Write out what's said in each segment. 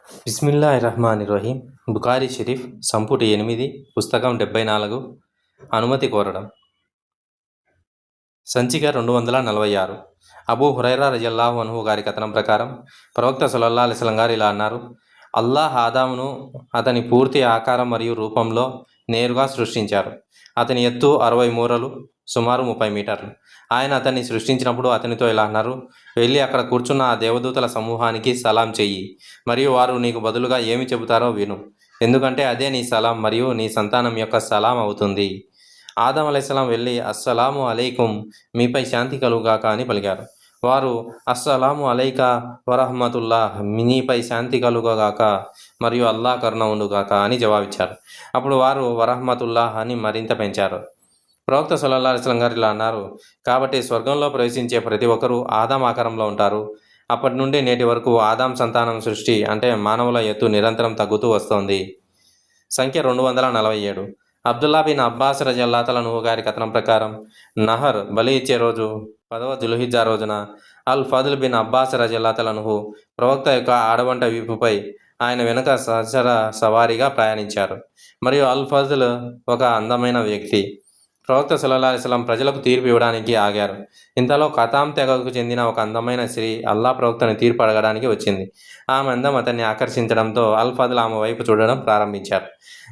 బిస్మిల్లాహిర్రహ్మానిర్రహీం. బుఖారీ షరీఫ్ సంపుటి 8 పుస్తకం 74 అనుమతి కోరడం. సంచిక 246. అబూ హురైరా రజియల్లాహు అన్హు గారి కథనం ప్రకారం ప్రవక్త సల్లల్లాహు అలైహి వసల్లం గారు ఇలా అన్నారు: అల్లాహ్ ఆదామును అతని పూర్తి ఆకారం మరియు రూపంలో నేరుగా సృష్టించారు. అతని ఎత్తు 60 మూరలు, సుమారు 30 మీటర్లు. ఆయన అతన్ని సృష్టించినప్పుడు అతనితో ఇలా అన్నారు: వెళ్ళి అక్కడ కూర్చున్న ఆ దేవదూతల సమూహానికి సలాం చెయ్యి, మరియు వారు నీకు బదులుగా ఏమి చెబుతారో విను, ఎందుకంటే అదే నీ సలాం మరియు నీ సంతానం యొక్క సలాం అవుతుంది. ఆదం అలైహిస్సలాం వెళ్ళి అస్సలాము అలైకుం, మీపై శాంతి కలుగాక అని పలికారు. వారు అస్సలాము అలైకా వరహ్మతుల్లాహ్, నీపై శాంతి కలుగగాక మరియు అల్లాహ్ కరుణ ఉండుగాక అని జవాబిచ్చారు. అప్పుడు వారు వరహ్మతుల్లాహ్ అని మరింత పెంచారు. ప్రవక్త సల్లల్లాహు అలైహి వసల్లం గారు ఇలా అన్నారు: కాబట్టి స్వర్గంలో ప్రవేశించే ప్రతి ఒక్కరూ ఆదాం ఆకారంలో ఉంటారు. అప్పటి నుండి నేటి వరకు ఆదాం సంతానం సృష్టి అంటే మానవుల ఎత్తు నిరంతరం తగ్గుతూ వస్తోంది. సంఖ్య 247. అబ్దుల్లా బిన్ అబ్బాస్ రజియల్లాహు అన్హు గారి కథనం ప్రకారం నహర్ బలి ఇచ్చే రోజు 10వ జుల్హిజ్జా రోజున అల్ ఫద్ల్ బిన్ అబ్బాస్ రజియల్లాహు అన్హు ప్రవక్త యొక్క ఆడవంట వీపుపై ఆయన వెనుక సహచర సవారీగా ప్రయాణించారు. మరియు అల్ ఫద్ల్ ఒక అందమైన వ్యక్తి. ప్రవక్త సల్లల్లాహు అలైహి వసల్లం ప్రజలకు తీర్పు ఇవ్వడానికి ఆగారు. ఇంతలో ఖతాం తెగకు చెందిన ఒక అందమైన స్త్రీ అల్లా ప్రవక్తను తీర్పు అడగడానికి వచ్చింది. ఆమె అందం అతన్ని ఆకర్షించడంతో అల్ ఫద్ల్ ఆమె వైపు చూడడం ప్రారంభించారు.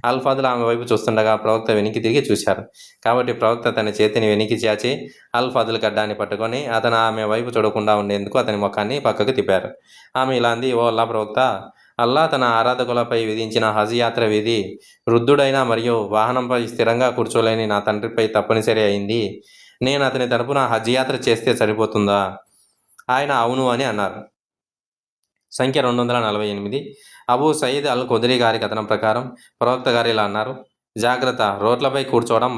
అల్ ఫద్ల్ ఆమె వైపు చూస్తుండగా ప్రవక్త వెనక్కి తిరిగి చూశారు. కాబట్టి ప్రవక్త తన చేతిని వెనక్కి చాచి అల్ ఫద్ల్ గడ్డాన్ని పట్టుకొని అతను ఆమె వైపు చూడకుండా ఉండేందుకు అతని ముఖాన్ని పక్కకు తిప్పారు. ఆమె ఇలా అంది: ఓ అల్లా ప్రవక్త, అల్లా తన ఆరాధకులపై విధించిన హజ్ యాత్ర విధి వృద్ధుడైన మరియు వాహనంపై స్థిరంగా కూర్చోలేని నా తండ్రిపై తప్పనిసరి అయింది. నేను అతని తరపున హజ్ యాత్ర చేస్తే సరిపోతుందా? ఆయన అవును అని అన్నారు. సంఖ్య 248. అబూ సయీద్ అల్ ఖుదరీ గారి కథనం ప్రకారం ప్రవక్త గారు ఇలా అన్నారు: జాగ్రత్త, రోడ్లపై కూర్చోవడం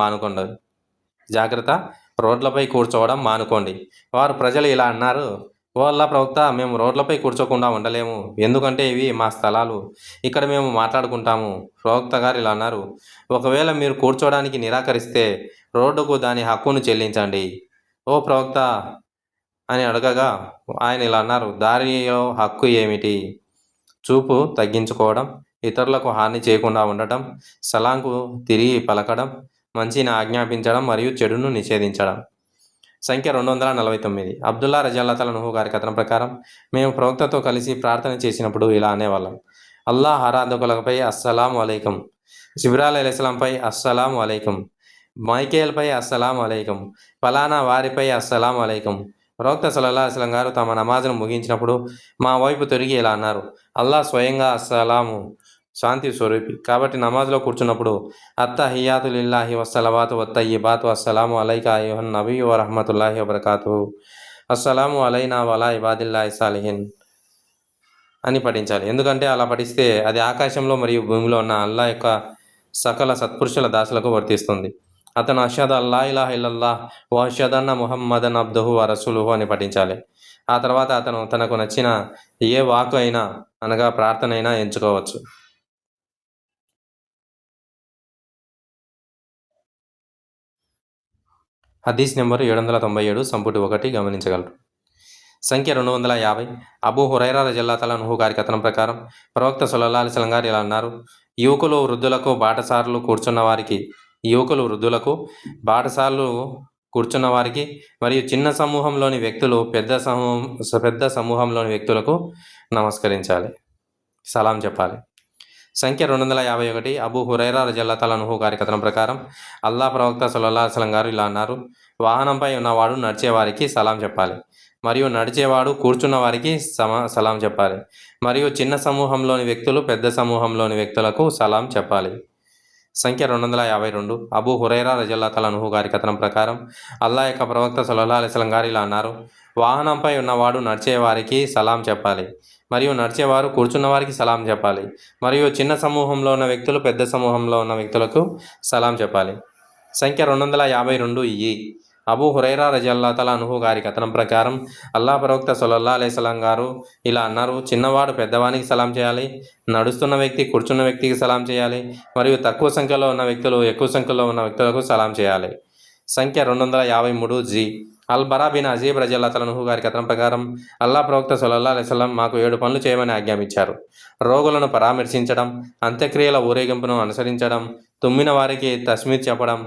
మానుకోండి. వారు ప్రజలు ఇలా అన్నారు: ఓ అల్లా ప్రవక్త, మేము రోడ్లపై కూర్చోకుండా ఉండలేము, ఎందుకంటే ఇవి మా స్థలాలు, ఇక్కడ మేము మాట్లాడుకుంటాము. ప్రవక్త గారు ఇలా అన్నారు: ఒకవేళ మీరు కూర్చోవడానికి నిరాకరిస్తే రోడ్డుకు దాని హక్కును చెల్లించండి. ఓ ప్రవక్త అని అడగగా ఆయన ఇలా అన్నారు: దారిలో హక్కు ఏమిటి? చూపు తగ్గించుకోవడం, ఇతరులకు హాని చేయకుండా ఉండటం, సలాంకు తిరిగి పలకడం, మంచిని ఆజ్ఞాపించడం మరియు చెడును నిషేధించడం. సంఖ్య 249. అబ్దుల్లా రజియల్లాహు అన్హు గారి కథనం ప్రకారం మేము ప్రవక్తతో కలిసి ప్రార్థన చేసినప్పుడు ఇలా అనేవాళ్ళం: అల్లాహ్ ఆరాధకులపై అస్సలాము అలైకుం, జిబ్రాయిల్ అలైహిస్సలాంపై అస్సలాము అలైకుం, మైకేల్పై అస్సలాము అలైకుం, ఫలానా వారిపై అస్సలాము అలైకుం. ప్రవక్త సల్లల్లాహు అలైహి వసల్లం గారు తమ నమాజ్ను ముగించినప్పుడు మా వైపు తిరిగి ఇలా అన్నారు: అల్లాహ్ స్వయంగా అస్సలాము, శాంతి స్వరూపి, కాబట్టి నమాజ్లో కూర్చున్నప్పుడు అత్తహియాతు లిల్లాహి వస్సలవాతు వత్తయ్యిబాతు అస్సలాము అలైకా అయ్యుహన్ నబియ్యు వరహ్మతుల్లాహి వబరకాతుహు, అస్సలాము అలైనా వలా ఇబాదిల్లాహి సాలిహీన్ అని పఠించాలి. ఎందుకంటే అలా పఠిస్తే అది ఆకాశంలో మరియు భూమిలో ఉన్న అల్లాహ్ యొక్క సకల సత్పురుషుల దాసులకు వర్తిస్తుంది. అతను అష్హదు అల్లా ఇలాహ ఇల్లల్లాహ్ వ అష్హదు అన్న ముహమ్మదన్ అబ్దుహు వ రసూలుహు అని పఠించాలి. ఆ తర్వాత అతను తనకు నచ్చిన ఏ వాక్ అయినా అనగా ప్రార్థన అయినా ఎంచుకోవచ్చు. హదీస్ నెంబరు 797 సంపుటి 1 గమనించగలరు. సంఖ్య 250. అబూ హురైరా రజియల్లాహు అన్హు గారి కథనం ప్రకారం ప్రవక్త సల్లల్లాహు అలైహి వసల్లం గారు ఇలా అన్నారు: యువకులు వృద్ధులకు బాటసార్లు కూర్చున్న వారికి మరియు చిన్న సమూహంలోని వ్యక్తులు పెద్ద సమూహంలోని వ్యక్తులకు నమస్కరించాలి, సలాం చెప్పాలి. సంఖ్య 251. అబూ హురైరా రజియల్లాహు అన్హు గారి కథనం ప్రకారం అల్లాహ్ ప్రవక్త సల్లల్లాహు అలైహి వసల్లం గారు ఇలా అన్నారు: వాహనంపై ఉన్నవాడు నడిచేవారికి సలాం చెప్పాలి, మరియు నడిచేవాడు కూర్చున్న వారికి సలాం చెప్పాలి, మరియు చిన్న సమూహంలోని వ్యక్తులు పెద్ద సమూహంలోని వ్యక్తులకు సలాం చెప్పాలి. సంఖ్య 252. అబూ హురైరా రజియల్లాహు అన్హు గారి కథనం ప్రకారం అల్లాహ్ యొక్క ప్రవక్త సల్లల్లాహు అలైహి వసల్లం గారు ఇలా అన్నారు: వాహనంపై ఉన్నవాడు నడిచేవారికి సలాం చెప్పాలి, మరియు నడిచేవారు కూర్చున్న వారికి సలాం చెప్పాలి, మరియు చిన్న సమూహంలో ఉన్న వ్యక్తులు పెద్ద సమూహంలో ఉన్న వ్యక్తులకు సలాం చెప్పాలి. సంఖ్య 252. అబూ హురైరా రజియల్లాహు అన్హు గారి కథనం ప్రకారం అల్లాహ్ ప్రవక్త సల్లల్లాహు అలైహి వసల్లం గారు ఇలా అన్నారు: చిన్నవాడు పెద్దవానికి సలాం చేయాలి, నడుస్తున్న వ్యక్తి కూర్చున్న వ్యక్తికి సలాం చేయాలి, మరియు తక్కువ సంఖ్యలో ఉన్న వ్యక్తులు ఎక్కువ సంఖ్యలో ఉన్న వ్యక్తులకు సలాం చేయాలి. సంఖ్య 253. అల్ బరా బిన్ అజీబ్ రజల్లాహు గారి కథనం ప్రకారం అల్లా ప్రవక్త సల్లల్లాహు అలైహి వసల్లం మాకు 7 పనులు చేయమని ఆజ్ఞాపించారు. రోగులను పరామర్శించడం, అంత్యక్రియల ఊరేగింపును అనుసరించడం, తుమ్మిన వారికి తస్మీద్ చెప్పడం,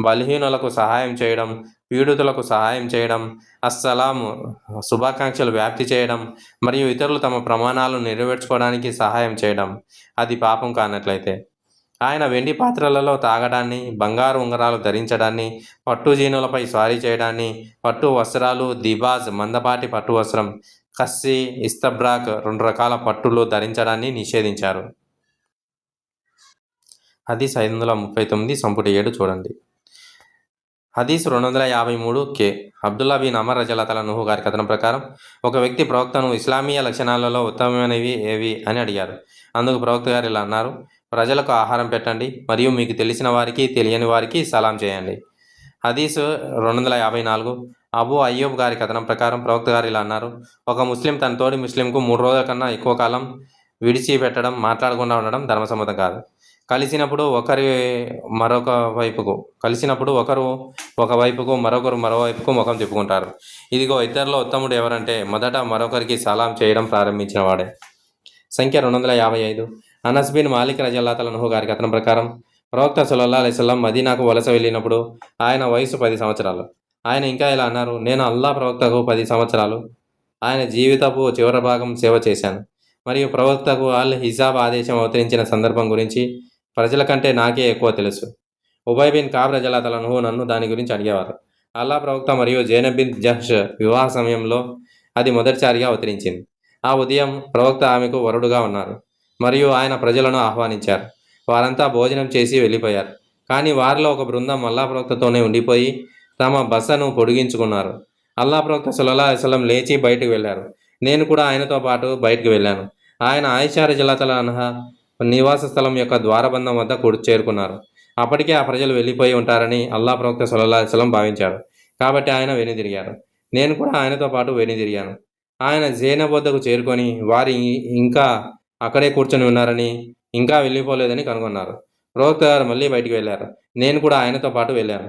బలహీనులకు సహాయం చేయడం, పీడితులకు సహాయం చేయడం, అస్సలాం శుభాకాంక్షలు వ్యాప్తి చేయడం మరియు ఇతరులు తమ ప్రమాణాలను నెరవేర్చుకోవడానికి సహాయం చేయడం, అది పాపం కానట్లయితే. ఆయన వెండి పాత్రలలో తాగడాన్ని, బంగారు ఉంగరాలు ధరించడాన్ని, పట్టు జీనులపై స్వారీ చేయడాన్ని, పట్టు వస్త్రాలు, దిబాజ్ మందపాటి పట్టు వస్త్రం, కస్సి, ఇస్తబ్రాక్ 2 రకాల పట్టులు ధరించడాన్ని నిషేధించారు. హదీస్ 539 సంపుటి 7 చూడండి. హదీస్ 253 కే. అబ్దుల్లా బిన్ అమర్ రజల్లాహు గారి కథనం ప్రకారం ఒక వ్యక్తి ప్రవక్తను ఇస్లామీయ లక్షణాలలో ఉత్తమమైనవి ఏవి అని అడిగారు. అందుకు ప్రవక్త గారు ఇలా అన్నారు: ప్రజలకు ఆహారం పెట్టండి మరియు మీకు తెలిసిన వారికి తెలియని వారికి సలాం చేయండి. హదీసు 254 అబూ అయ్యూబ్ గారి కథనం ప్రకారం ప్రవక్త గారు ఇలా అన్నారు: ఒక ముస్లిం తన తోటి ముస్లింకు 3 రోజుల కన్నా ఎక్కువ కాలం విడిచిపెట్టడం, మాట్లాడకుండా ఉండడం ధర్మసమ్మతం కాదు. కలిసినప్పుడు ఒకరు ఒకవైపుకు మరొకరు మరోవైపుకు ముఖం తిప్పుకుంటారు. ఇదిగో ఇతరుల ఉత్తముడు ఎవరంటే మొదట మరొకరికి సలాం చేయడం ప్రారంభించిన వాడే. సంఖ్య 255 అనస్ బిన్ మాలిక్ రజల్లాహు గారి కథనం ప్రకారం ప్రవక్త సల్లల్లాహు అలైహి వసల్లం మదీనాకు వలస వెళ్ళినప్పుడు ఆయన వయసు 10 సంవత్సరాలు. ఆయన ఇంకా ఇలా అన్నారు: నేను అల్లా ప్రవక్తకు 10 సంవత్సరాలు ఆయన జీవితపు చివరి భాగం సేవ చేశాను మరియు ప్రవక్తకు అల్ హిజాబ్ ఆదేశం అవతరించిన సందర్భం గురించి ప్రజల కంటే నాకే ఎక్కువ తెలుసు. ఉబయ్ బిన్ కాబ్ రజల్లాహు నన్ను దాని గురించి అడిగేవారు. అల్లా ప్రవక్త మరియు జైనబ్ బిన్ జహ్ష్ వివాహ సమయంలో అది మొదటిసారిగా అవతరించింది. ఆ ఉదయం ప్రవక్త ఆమెకు వరుడుగా ఉన్నారు మరియు ఆయన ప్రజలను ఆహ్వానించారు. వారంతా భోజనం చేసి వెళ్ళిపోయారు. కానీ వారిలో ఒక బృందం అల్లా ప్రవక్తతోనే ఉండిపోయి తమ బసను పొడిగించుకున్నారు. అల్లా ప్రవక్త సల్లల్లాహు అలైహి వసల్లం లేచి బయటకు వెళ్ళారు. నేను కూడా ఆయనతో పాటు బయటకు వెళ్ళాను. ఆయన ఆయిషా రజల్లాహు అన్హా నివాస స్థలం యొక్క ద్వారబంధం వద్ద చేరుకున్నారు. అప్పటికే ఆ ప్రజలు వెళ్ళిపోయి ఉంటారని అల్లా ప్రవక్త సల్లల్లాహు అలైహి వసల్లం భావించారు. కాబట్టి ఆయన వెనుదిరిగారు. నేను కూడా ఆయనతో పాటు వెనుదిరిగాను. ఆయన జైనబ్ వద్దకు చేరుకొని వారి ఇంకా అక్కడే కూర్చొని ఉన్నారని, ఇంకా వెళ్ళిపోలేదని కనుగొన్నారు. ప్రవక్త గారు మళ్ళీ బయటికి వెళ్ళారు. నేను కూడా ఆయనతో పాటు వెళ్ళాను.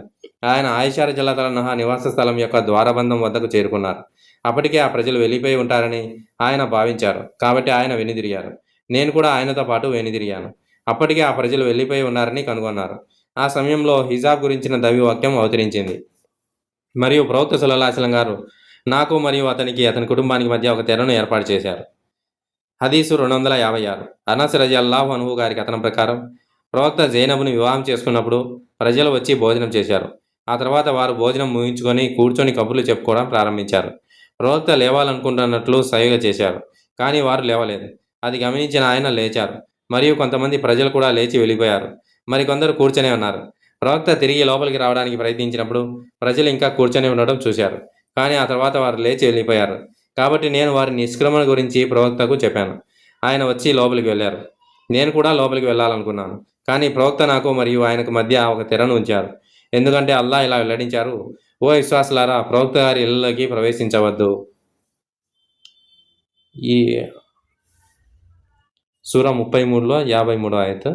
ఆయన ఆయిషా రజల్లాహు అన్హా నివాస స్థలం యొక్క ద్వారబంధం వద్దకు చేరుకున్నారు. అప్పటికే ఆ ప్రజలు వెళ్ళిపోయి ఉంటారని ఆయన భావించారు. కాబట్టి ఆయన వెనుదిరిగారు. నేను కూడా ఆయనతో పాటు వెనుదిరిగాను. అప్పటికే ఆ ప్రజలు వెళ్ళిపోయి ఉన్నారని కనుగొన్నారు. ఆ సమయంలో హిజాబ్ గురించిన దైవవాక్యం అవతరించింది మరియు ప్రవక్త సల్లల్లాహు అలైహి వసల్లం గారు నాకు మరియు అతని కుటుంబానికి మధ్య ఒక తెరను ఏర్పాటు చేశారు. హదీసు 256 అనస్ రజల్లాహు అన్హు గారి కథనం ప్రకారం ప్రవక్త జైనబ్ను వివాహం చేసుకున్నప్పుడు ప్రజలు వచ్చి భోజనం చేశారు. ఆ తర్వాత వారు భోజనం ముగించుకొని కూర్చొని కబుర్లు చెప్పుకోవడం ప్రారంభించారు. ప్రవక్త లేవాలనుకుంటున్నట్లు సైగ చేశారు, కానీ వారు లేవలేదు. అది గమనించిన ఆయన లేచారు మరియు కొంతమంది ప్రజలు కూడా లేచి వెళ్ళిపోయారు. మరికొందరు కూర్చొని ఉన్నారు. ప్రవక్త తిరిగి లోపలికి రావడానికి ప్రయత్నించినప్పుడు ప్రజలు ఇంకా కూర్చొని ఉండడం చూశారు, కానీ ఆ తర్వాత వారు లేచి వెళ్ళిపోయారు. కాబట్టి నేను వారి నిష్క్రమణ గురించి ప్రవక్తకు చెప్పాను. ఆయన వచ్చి లోపలికి వెళ్ళారు. నేను కూడా లోపలికి వెళ్ళాలనుకున్నాను, కానీ ప్రవక్త నాకు మరియు ఆయనకు మధ్య ఒక తెరను ఉంచారు. ఎందుకంటే అల్లా ఇలా వెల్లడించారు: ఓ విశ్వాసులారా, ప్రవక్త గారి ఇళ్లలోకి ప్రవేశించవద్దు. ఈ సూరా 33లో 53వ ఆయత్.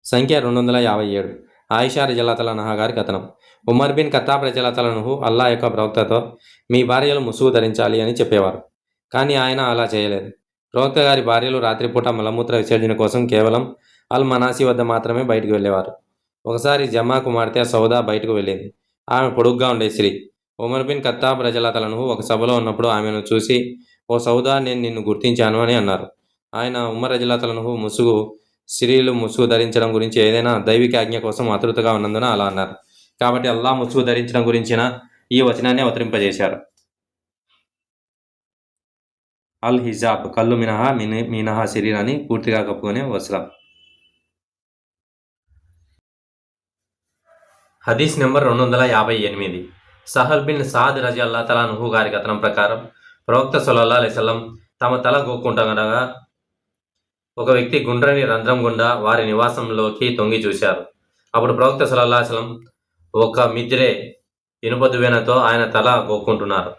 సంఖ్య 257 ఆయిషా రజల్లాహు అన్హా గారి కథనం. ఉమర్ బిన్ ఖత్తాబ్ రజల్లాహు అన్హు అల్లా యొక్క ప్రవక్తతో మీ భార్యలు ముసుగు ధరించాలి అని చెప్పేవారు, కానీ ఆయన అలా చేయలేదు. ప్రవక్త గారి భార్యలు రాత్రిపూట మలమూత్ర విసర్జన కోసం కేవలం అల్ మనాసి వద్ద మాత్రమే బయటకు వెళ్ళేవారు. ఒకసారి జమా కుమార్తె సౌదా బయటకు వెళ్ళింది. ఆమె పొడుగ్గా ఉండే స్త్రీ. ఉమర్ బిన్ ఖత్తాబ్ రజల్లాహు అన్హు ఒక సభలో ఉన్నప్పుడు ఆమెను చూసి, ఓ సౌదా, నేను నిన్ను గుర్తించాను అని అన్నారు. ఆయన ఉమర్ రజల్లాహు అన్హు స్త్రీలు ముసుగు ధరించడం గురించి ఏదైనా దైవిక ఆజ్ఞ కోసం ఆతృతగా ఉన్నందున అలా అన్నారు. కాబట్టి అల్లా ముసుగు ధరించడం గురించిన ఈ వచనాన్ని అవతరింపజేశారు. అల్ హిజాబ్ కళ్ళు మినహా శరీరాన్ని పూర్తిగా కప్పుకునే వస్త్రం. హదీస్ నెంబర్ 258 సహల్ బిన్ సాద్ రజల్లాహు అన్హు గారి కథనం ప్రకారం ప్రవక్త సల్లల్లాహు అలైహి వసల్లం తమ తల గోక్కుంటుండగా ఒక వ్యక్తి గుండ్రని రంధ్రం గుండా వారి నివాసంలోకి తొంగి చూశారు. అప్పుడు ప్రవక్త సల్లల్లాహు అలైహి వసల్లం ఒక మిద్రే ఇనుప దువ్వెనతో ఆయన తల గోక్కుంటున్నారు.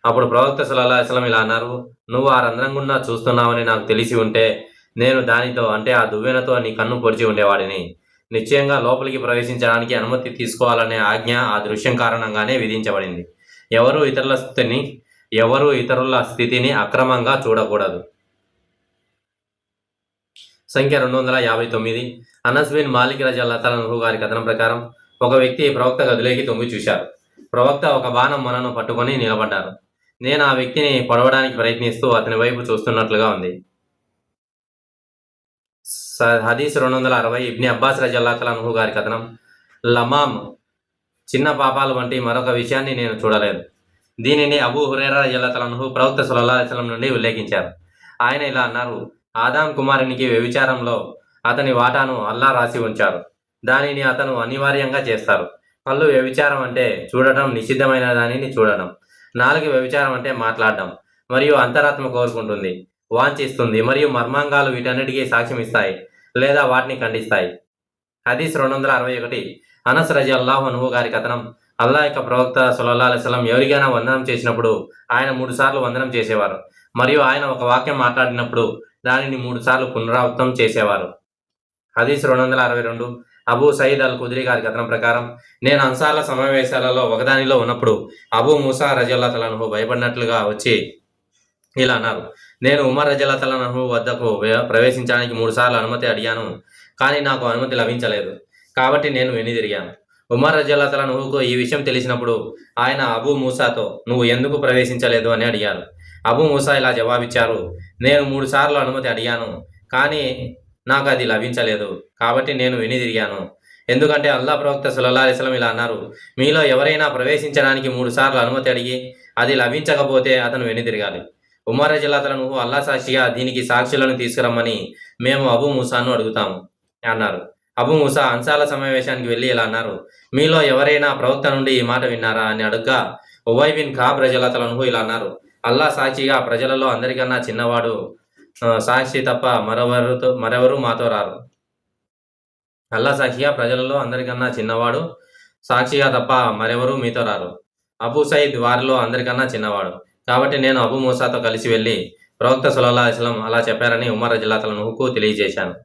అప్పుడు ప్రవక్త సల్లల్లాహు అలైహి వసల్లం ఇలా అన్నారు: నువ్వు ఆ రంధ్రం గుండా చూస్తున్నావని నాకు తెలిసి ఉంటే నేను దానితో, అంటే ఆ దువ్వెనతో నీ కన్ను పొడిచి ఉండేవాడిని. నిశ్చయంగా లోపలికి ప్రవేశించడానికి అనుమతి తీసుకోవాలనే ఆజ్ఞ ఆ దృశ్యం కారణంగానే విధించబడింది. ఎవరు ఇతరుల స్థితిని అక్రమంగా చూడకూడదు. సంఖ్య 259. అనస్ బిన్ మాలిక్ రజల్లాహు అన్హు గారి కథనం ప్రకారం ఒక వ్యక్తి ప్రవక్త గదిలోకి తొంగి చూశారు. ప్రవక్త ఒక బాణం మొనను పట్టుకొని నిలబడ్డారు. నేను ఆ వ్యక్తిని పొడవడానికి ప్రయత్నిస్తూ అతని వైపు చూస్తున్నట్లుగా ఉంది. హదీస్ 260. ఇబ్ని అబ్బాస్ రజల్లాహు అన్హు గారి కథనం. లమామ్ చిన్న పాపాలు వంటి మరొక విషయాన్ని నేను చూడలేదు. దీనిని అబూ హురైరా రజల్లాహు అన్హు ప్రవక్త సల్లల్లాహు అలైహి వసల్లం నుండి ఉల్లేఖించారు. ఆయన ఇలా అన్నారు: ఆదాం కుమారునికి వ్యభిచారంలో అతని వాటాను అల్లా రాసి ఉంచారు. దానిని అతను అనివార్యంగా చేస్తారు. కళ్ళు వ్యభిచారం అంటే చూడటం, నిషిద్ధమైన దానిని చూడడం. నాలుక వ్యభిచారం అంటే మాట్లాడడం మరియు అంతరాత్మ కోరుకుంటుంది, వాంఛిస్తుంది మరియు మర్మాంగాలు వీటన్నిటికీ సాక్ష్యం ఇస్తాయి లేదా వాటిని ఖండిస్తాయి. హదీస్ 261. అనస్ రజల్లాహు అన్హు గారి కథనం. అల్లా యొక్క ప్రవక్త సల్లల్లాహు అలైహి వసల్లం ఎవరికైనా వందనం చేసినప్పుడు ఆయన 3 సార్లు వందనం చేసేవారు మరియు ఆయన ఒక వాక్యం మాట్లాడినప్పుడు దానిని 3 సార్లు పునరావృతం చేసేవారు. హదీస్ 262. అబూ సయీద్ అల్ ఖుద్రీ గారి కథనం ప్రకారం నేను అన్సార్ల సమావేశాలలో ఒకదానిలో ఉన్నప్పుడు అబూ మూసా రజల్లాహు అన్హు భయపడినట్లుగా వచ్చి ఇలా అన్నారు: నేను ఉమర్ రజల్లాహు అన్హు వద్దకు ప్రవేశించడానికి 3 సార్లు అనుమతి అడిగాను, కానీ నాకు అనుమతి లభించలేదు. కాబట్టి నేను వెనుదిరిగాను. ఉమర్ రజల్లాహు అన్హుకు ఈ విషయం తెలిసినప్పుడు ఆయన అబూ మూసాతో నువ్వు ఎందుకు ప్రవేశించలేదు అని అడిగారు. అబూ మూసా ఇలా జవాబిచ్చారు: నేను 3 సార్లు అనుమతి అడిగాను, కానీ నాకు అది లభించలేదు. కాబట్టి నేను వెనుదిరిగాను. ఎందుకంటే అల్లా ప్రవక్త సల్లల్లాహు అలైహి వసల్లం ఇలా అన్నారు: మీలో ఎవరైనా ప్రవేశించడానికి 3 సార్లు అనుమతి అడిగి అది లభించకపోతే అతను వెనుదిరగాలి. ఉమర్ రజల్లాహు అన్హు అల్లా సాక్షిగా దీనికి సాక్షులను తీసుకురమ్మని మేము అబూ మూసాను అడుగుతాము అన్నారు. అబూ మూసా అన్సార్ల సమావేశానికి వెళ్ళి ఇలా అన్నారు: మీలో ఎవరైనా ప్రవక్త నుండి ఈ మాట విన్నారా అని అడుగ్గా ఉబయ్ బిన్ ఖాబ్ రజల్లాహు అన్హు ఇలా అన్నారు: అల్లా సాక్షిగా ప్రజలలో అందరికన్నా చిన్నవాడు సాక్షి తప్ప మరెవరు మాతో రారు. అల్లా సాక్షిగా ప్రజలలో అందరికన్నా చిన్నవాడు సాక్షిగా తప్ప మరెవరూ మీతో రారు. అబూ సయీద్ వారిలో అందరికన్నా చిన్నవాడు. కాబట్టి నేను అబూ మూసాతో కలిసి వెళ్ళి ప్రవక్త సల్లల్లాహు అలైహి వసల్లం అలా చెప్పారని ఉమర్ రజల్లాహు అన్హుకు తెలియజేశాను.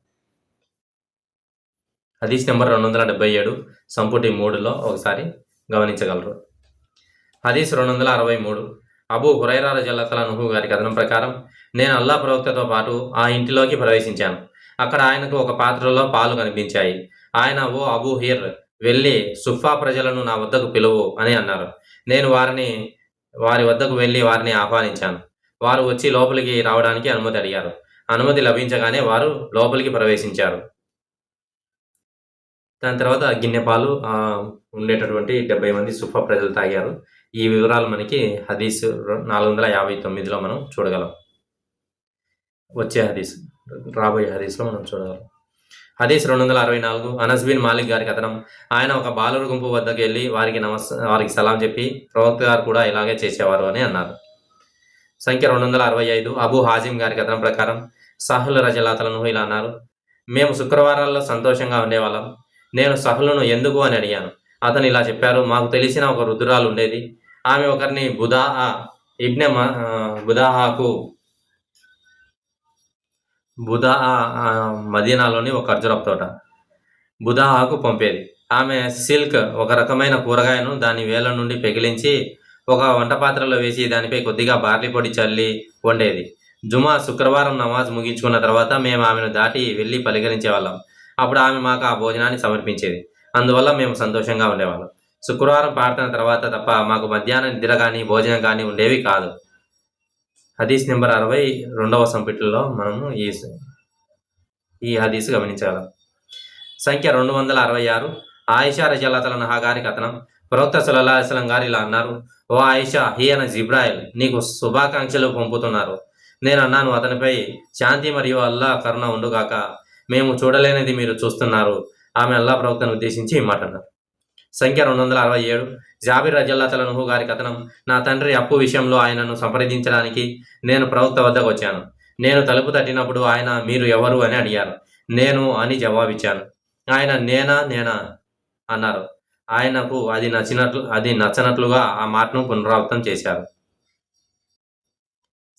హదీస్ నెంబర్ 277 సంపుటి 3లో ఒకసారి గమనించగలరు. హదీస్ 263. అబూ హురైరా రజల్లాహు అన్హు గారి కథనం ప్రకారం నేను అల్లా ప్రవక్తతో పాటు ఆ ఇంటిలోకి ప్రవేశించాను. అక్కడ ఆయనకు ఒక పాత్రలో పాలు కనిపించాయి. ఆయన, ఓ అబూ హీర్, వెళ్ళి సుఫా ప్రజలను నా వద్దకు పిలువు అని అన్నారు. నేను వారి వద్దకు వెళ్ళి వారిని ఆహ్వానించాను. వారు వచ్చి లోపలికి రావడానికి అనుమతి అడిగారు. అనుమతి లభించగానే వారు లోపలికి ప్రవేశించారు. దాని తర్వాత గిన్నె పాలు ఉండేటటువంటి 70 మంది సుఫా ప్రజలు తాగారు. ఈ వివరాలు మనకి హదీస్ 459లో మనం చూడగలం. రాబోయే హదీస్లో మనం చూడగలం. హదీస్ 264. అనస్ బిన్ మాలిక్ గారి కథనం. ఆయన ఒక బాలుర గుంపు వద్దకు వెళ్ళి వారికి సలాం చెప్పి ప్రవక్త గారు కూడా ఇలాగే చేసేవారు అని అన్నారు. సంఖ్య 265. అబూ హాజిం గారి కథనం ప్రకారం సహల్ రజల్లాహు అన్హు ఇలా అన్నారు: మేము శుక్రవారాల్లో సంతోషంగా ఉండేవాళ్ళం. నేను సహలును ఎందుకు అని అడిగాను. అతను ఇలా చెప్పారు: మాకు తెలిసిన ఒక వృద్ధురాలు ఉండేది. ఆమె ఒకరిని మదీనాలోని ఒక ఖర్జూరపు తోట బుదాహాకు పంపేది. ఆమె సిల్క్, ఒక రకమైన కూరగాయను దాని వేళ్ళ నుండి పెకిలించి ఒక వంట పాత్రలో వేసి దానిపై కొద్దిగా బార్లీ పొడి చల్లి వండేది. శుక్రవారం నమాజ్ ముగించుకున్న తర్వాత మేము ఆమెను దాటి వెళ్ళి పలకరించేవాళ్ళం. అప్పుడు ఆమె మాకు ఆ భోజనాన్ని సమర్పించేది. అందువల్ల మేము సంతోషంగా ఉండేవాళ్ళం. శుక్రవారం ప్రార్థన తర్వాత తప్ప మాకు మధ్యాహ్నం నిద్ర కానీ భోజనం కానీ ఉండేవి కాదు. హదీస్ నెంబర్ 62వ సంపుటిలో మనము ఈ హదీస్ గమనించగలం. సంఖ్య 266. ఆయిషా రజల్లాహు అన్హా గారి కథనం. ప్రవక్త సల్లల్లాహు అలైహి వసల్లం గారు ఇలా అన్నారు: ఓ ఆయిషా, ఈయన జిబ్రాయిల్ నీకు శుభాకాంక్షలు పంపుతున్నారు. నేను అన్నాను: అతనిపై శాంతి మరియు అల్లా కరుణ ఉండుగాక. మేము చూడలేనిది మీరు చూస్తున్నారు. ఆమె అల్లా ప్రవక్తను ఉద్దేశించి ఈ మాట అన్నారు. సంఖ్య 267. జాబిర్ రజల్లాహు అన్హు గారి కథనం. నా తండ్రి అప్పు విషయంలో ఆయనను సంప్రదించడానికి నేను ప్రవక్త వద్దకు వచ్చాను. నేను తలుపు తట్టినప్పుడు ఆయన, మీరు ఎవరు అని అడిగారు. నేను అని జవాబిచ్చాను. ఆయన నేనా అన్నారు. ఆయనకు అది నచ్చనట్లుగా ఆ మాటను పునరావృతం చేశారు.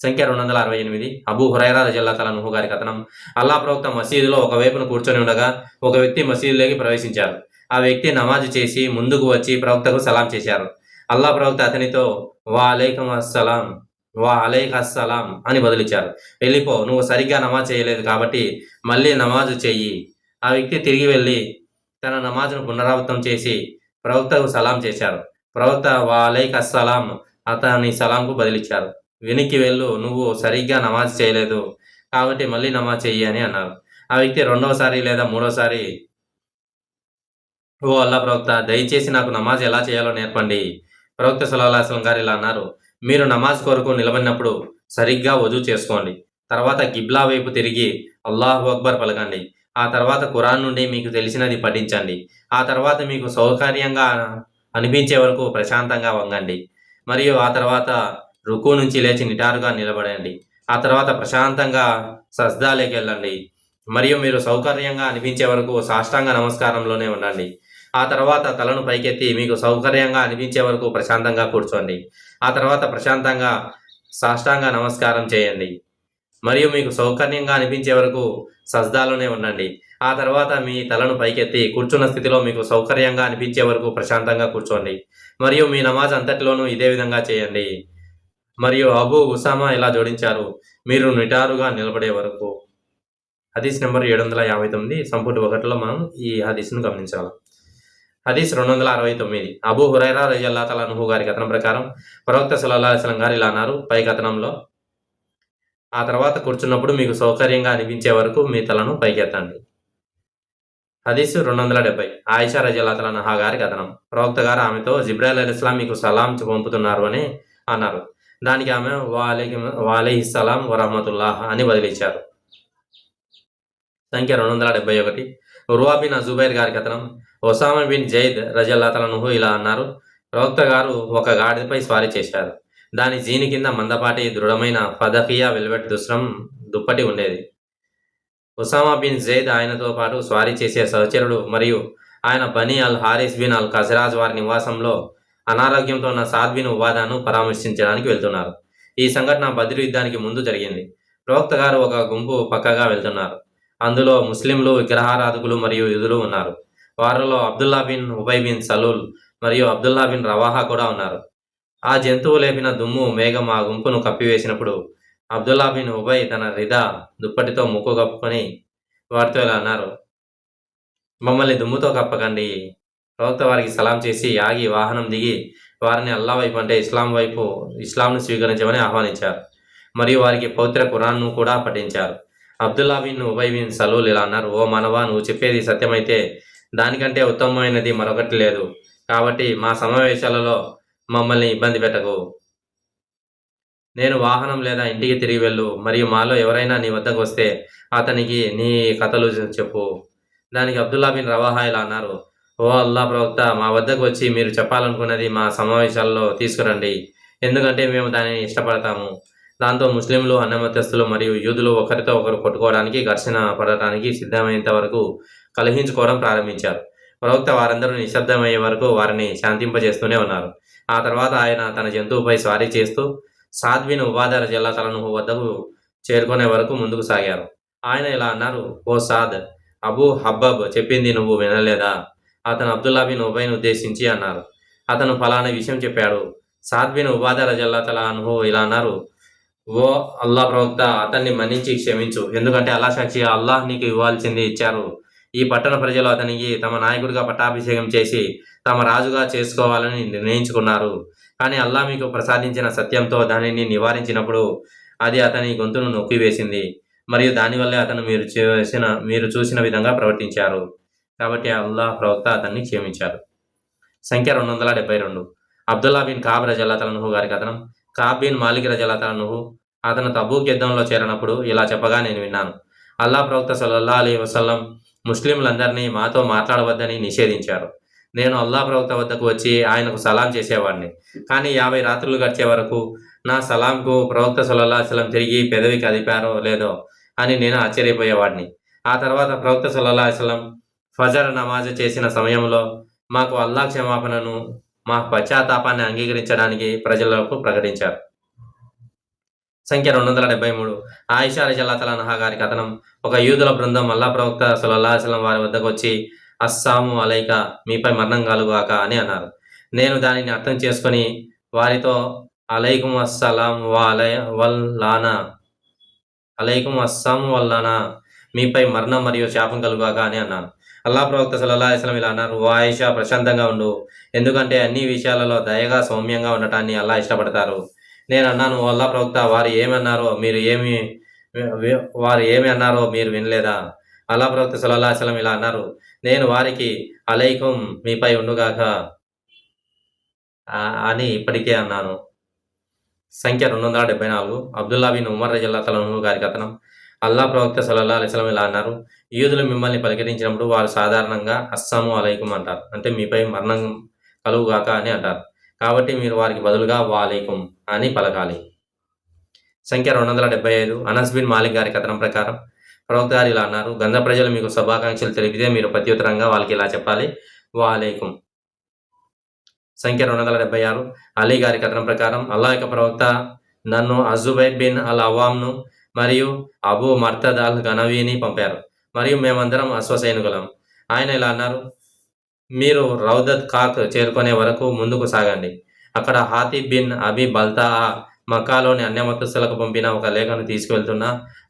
సంఖ్య 268 అబూ హురైరా రజియల్లాహు తఆలా అన్హు గారి కథనం. అల్లా ప్రవక్త మసీదులో ఒక వైపున కూర్చొని ఉండగా ఒక వ్యక్తి మసీదులోకి ప్రవేశించారు. ఆ వ్యక్తి నమాజు చేసి ముందుకు వచ్చి ప్రవక్తకు సలాం చేశారు. అల్లా ప్రవక్త అతనితో వా అలైకుం అస్సలాం వా అలైక అస్సలాం అని బదులిచ్చారు. వెళ్ళిపో, నువ్వు సరిగ్గా నమాజ్ చేయలేదు కాబట్టి మళ్ళీ నమాజు చెయ్యి. ఆ వ్యక్తి తిరిగి వెళ్ళి తన నమాజును పునరావృతం చేసి ప్రవక్తకు సలాం చేశారు. ప్రవక్త వా అలైక అస్సలాం అతని సలాంకు బదిలిచ్చారు. వెనక్కి వెళ్ళు, నువ్వు సరిగ్గా నమాజ్ చేయలేదు కాబట్టి మళ్ళీ నమాజ్ చెయ్యి అని అన్నారు. ఆ వ్యక్తి రెండవసారి లేదా మూడోసారి ఓ అల్లా ప్రవక్త, దయచేసి నాకు నమాజ్ ఎలా చేయాలో నేర్పండి. ప్రవక్త సల్లల్లాహు అలైహి వసల్లం గారు ఇలా అన్నారు, మీరు నమాజ్ కొరకు నిలబడినప్పుడు సరిగ్గా వజూ చేసుకోండి. తర్వాత గిబ్లా వైపు తిరిగి అల్లాహు అక్బర్ పలకండి. ఆ తర్వాత ఖురాన్ నుండి మీకు తెలిసినది పఠించండి. ఆ తర్వాత మీకు సౌకర్యంగా అనిపించే వరకు ప్రశాంతంగా వంగండి. మరియు ఆ తర్వాత రుకు నుంచి లేచి నిటారుగా నిలబడండి. ఆ తర్వాత ప్రశాంతంగా సజ్దాలోకి వెళ్ళండి. మరియు మీరు సౌకర్యంగా అనిపించే వరకు సాష్టాంగ నమస్కారంలోనే ఉండండి. ఆ తర్వాత తలను పైకెత్తి మీకు సౌకర్యంగా అనిపించే వరకు ప్రశాంతంగా కూర్చోండి. ఆ తర్వాత ప్రశాంతంగా సాష్టాంగ నమస్కారం చేయండి. మరియు మీకు సౌకర్యంగా అనిపించే వరకు సజ్దాలోనే ఉండండి. ఆ తర్వాత మీ తలను పైకెత్తి కూర్చున్న స్థితిలో మీకు సౌకర్యంగా అనిపించే వరకు ప్రశాంతంగా కూర్చోండి. మరియు మీ నమాజ్ అంతటిలోనూ ఇదే విధంగా చేయండి. మరియు అబూ ఉసామా ఇలా జోడించారు, మీరు నిటారుగా నిలబడే వరకు. హదీస్ నెంబర్ 759 సంపుటి 1లో మనం ఈ హదీస్ను గమనించాలి. హదీస్ 269 అబూ హురైరా రలియల్లాహు తఆలా అన్హు గారి కథనం ప్రకారం ప్రవక్త సల్లల్లాహు అలైహి వసల్లం గారు ఇలా అన్నారు పై కథనంలో, ఆ తర్వాత కూర్చున్నప్పుడు మీకు సౌకర్యంగా అనిపించే వరకు మీ తలను పైకెత్తండి. హదీసు 270 ఆయిషా రలియల్లాహు తఆలా అన్హా గారి కథనం. ప్రవక్త గారు ఆమెతో జిబ్రాయిల్ అలైహిస్సలాం మీకు సలాం పంపుతున్నారు అని అన్నారు. దానికి ఆమె వాలైహిస్సలాం వరహమతుల్లాహ్ అని బదిలిచ్చారు. సంఖ్య 271 ఉర్వా బిన్ అజుబైర్ గారి కథనం. ఒసామా బిన్ జైద్ రలియల్లాహు తఆలా అన్హు ఇలా అన్నారు, ప్రవక్త గారు ఒక గాడిదపై స్వారీ చేశారు. దాని జీని కింద మందపాటి దృఢమైన ఫదకియా వెల్వెట్ దుప్పటి ఉండేది. ఉసామా బిన్ జైద్ ఆయనతో పాటు స్వారీ చేసే సహచరుడు మరియు ఆయన బనీ అల్ హారిస్ బిన్ అల్ ఖజరాజ్ వారి నివాసంలో అనారోగ్యంతో ఉన్న సాద్ బిన్ ఉబాదాను పరామర్శించడానికి వెళ్తున్నారు. ఈ సంఘటన బద్ర్ యుద్ధానికి ముందు జరిగింది. ప్రవక్త గారు ఒక గుంపు పక్కగా వెళ్తున్నారు. అందులో ముస్లింలు, విగ్రహారాధకులు మరియు యూదులు ఉన్నారు. వారిలో అబ్దుల్లా బిన్ ఉబై బిన్ సలూల్ మరియు అబ్దుల్లా బిన్ రవాహా కూడా ఉన్నారు. ఆ జంతువు లేపిన దుమ్ము మేఘం ఆ గుంపును కప్పివేసినప్పుడు అబ్దుల్లా బిన్ ఉబై తన రిదా దుప్పటితో ముక్కు కప్పుకొని వారితో ఇలా అన్నారు, మమ్మల్ని దుమ్ముతో కప్పకండి. ప్రవక్త వారికి సలాం చేసి ఆగి వాహనం దిగి వారిని అల్లా వైపు అంటే ఇస్లాంను స్వీకరించమని ఆహ్వానించారు. మరియు వారికి పవిత్ర ఖురాన్ను కూడా పఠించారు. అబ్దుల్లా బిన్ ఉబై బిన్ సలూల్ ఇలా అన్నారు, ఓ మనవా, నువ్వు చెప్పేది సత్యమైతే దానికంటే ఉత్తమమైనది మరొకటి లేదు. కాబట్టి మా సమావేశాలలో మమ్మల్ని ఇబ్బంది పెట్టకు. నేను వాహనం లేదా ఇంటికి తిరిగి వెళ్ళు. మరియు మాలో ఎవరైనా నీ వద్దకు వస్తే అతనికి నీ కథలు చెప్పు. దానికి అబ్దుల్లా బిన్ రవాహా ఇలా అన్నారు, ఓ అల్లా ప్రవక్త, మా వద్దకు వచ్చి మీరు చెప్పాలనుకున్నది మా సమావేశాల్లో తీసుకురండి. ఎందుకంటే మేము దానిని ఇష్టపడతాము. దాంతో ముస్లింలు, అన్నమతస్థులు మరియు యూదులు ఒకరితో ఒకరు కొట్టుకోవడానికి, ఘర్షణ పడటానికి సిద్ధమయ్యేంత వరకు కలహించుకోవడం ప్రారంభించారు. ప్రవక్త వారందరూ నిశ్శబ్దమయ్యే వరకు వారిని శాంతింపజేస్తూనే ఉన్నారు. ఆ తర్వాత ఆయన తన జంతువుపై స్వారీ చేస్తూ సాద్ బిన్ ఉబాదా రలియల్లాహు తఆలా అన్హు వద్దకు చేరుకునే వరకు ముందుకు సాగారు. ఆయన ఇలా అన్నారు, ఓ సాద్, అబూ హబ్బబ్ చెప్పింది నువ్వు వినలేదా? అతను అబ్దుల్లా బిన్ ఉబైని ఉద్దేశించి అన్నారు. అతను ఫలానా విషయం చెప్పాడు. సాద్ బిన్ ఉబాదా రలియల్లాహు తఆలా అన్హు ఇలా అన్నారు, ఓ అల్లా ప్రవక్త, అతన్ని మన్నించి క్షమించు. ఎందుకంటే అల్లా సాక్షిగా అల్లాహ్ నీకు ఇవ్వాల్సింది ఇచ్చారు. ఈ పట్టణ ప్రజలు అతనికి తమ నాయకుడిగా పట్టాభిషేకం చేసి తమ రాజుగా చేసుకోవాలని నిర్ణయించుకున్నారు. కానీ అల్లా మీకు ప్రసాదించిన సత్యంతో దానిని నివారించినప్పుడు అది అతని గొంతును నొక్కివేసింది. మరియు దానివల్లే అతను మీరు చూసిన విధంగా ప్రవర్తించారు. కాబట్టి అల్లాహ్ ప్రవక్త అతన్ని క్షమించారు. సంఖ్య 272 అబ్దుల్లా బిన్ కాబ్ రలియల్లాహు తఆలా అన్హు గారి కథనం. కాబ్ బిన్ మాలిక్ రలియల్లాహు తఆలా అన్హు అతను తబూక్ యుద్ధంలో చేరినప్పుడు ఇలా చెప్పగా నేను విన్నాను, అల్లా ప్రవక్త సల్లల్లాహు అలైహి వసల్లం ముస్లింలందరినీ మాతో మాట్లాడవద్దని నిషేధించారు. నేను అల్లా ప్రవక్త వద్దకు వచ్చి ఆయనకు సలాం చేసేవాడిని. కానీ 50 రాత్రులు గడిచే వరకు నా సలాంకు ప్రవక్త సల్లల్లాహు అలైహి వసల్లం తిరిగి పెదవి కదిపారో లేదో అని నేను ఆశ్చర్యపోయేవాడిని. ఆ తర్వాత ప్రవక్త సల్లల్లాహు అలైహి వసల్లం ఫజర్ నమాజ్ చేసిన సమయంలో మాకు అల్లా క్షమాపణను, మా పశ్చాత్తాపాన్ని అంగీకరించడానికి ప్రజలకు ప్రకటించారు. సంఖ్య 273. ఆయిషా రజల్లాహు అన్హా గారి కథనం. ఒక యూదుల బృందం అల్లా ప్రవక్త సల్లల్లాహు అలైహి వసల్లం వారి వద్దకు వచ్చి అస్సాము అలైక, మీపై మరణం కలుగాక అని అన్నారు. నేను దానిని అర్థం చేసుకొని వారితో అలైకుం అస్సలాం వల్లానా, అలైకుం అస్సాం వల్లానా, మీపై మరణం మరియు శాపం కలుగాక అని అన్నాను. అల్లా ప్రవక్త సల్లల్లాహు అలైహి వసల్లం ఇలా అన్నారు, ఓ ఆయిషా, ప్రశాంతంగా ఉండు, ఎందుకంటే అన్ని విషయాలలో దయగా సౌమ్యంగా ఉండటాన్ని అల్లా ఇష్టపడతారు. నేను అన్నాను, ఓ అల్లా ప్రవక్త, వారు ఏమి అన్నారో మీరు వినలేదా? అల్లా ప్రవక్త సల్లల్లాహు అలైహి వసల్లం ఇలా అన్నారు, నేను వారికి అలైకుం, మీపై ఉండుగాక అని ఇప్పటికే అన్నాను. సంఖ్య 274. అబ్దుల్లా బిన్ ఉమర్ రజల్లాహు అన్హు గారి కథనం. అల్లా ప్రవక్త సల్లల్లాహు అలైహి వసల్లం ఇలా అన్నారు, యూదులు మిమ్మల్ని పలకరించినప్పుడు వారు సాధారణంగా అస్సాము అలైకుం అంటారు, అంటే మీపై మరణం కలుగుగాక అని అంటారు. కాబట్టి మీరు వారికి బదులుగా వాలైకుం అని పలకాలి. సంఖ్య 275. అనస్ బిన్ మాలిక్ గారి కథనం ప్రకారం ప్రవక్త గారు ఇలా అన్నారు, గంధ ప్రజలు మీకు శుభాకాంక్షలు తెలిపితే మీరు ప్రత్యుత్తరంగా వాళ్ళకి ఇలా చెప్పాలి, వాలైకుం. సంఖ్య 276. అలీ గారి కథనం ప్రకారం అల్లా యొక్క ప్రవక్త నన్ను అజుబైర్ బిన్ అల్ అవామ్ను మరియు అబూ మర్తద్ అల్ గనవీని పంపారు, మరియు మేమందరం అశ్వసైనికులం. ఆయన ఇలా అన్నారు, మీరు రౌదత్ కాక్ చేరుకునే వరకు ముందుకు సాగండి. అక్కడ హాతిబ్ బిన్ అబీ బల్తా మక్కాలోని అన్యమతస్థులకు పంపిన ఒక లేఖను తీసుకువెళ్తున్న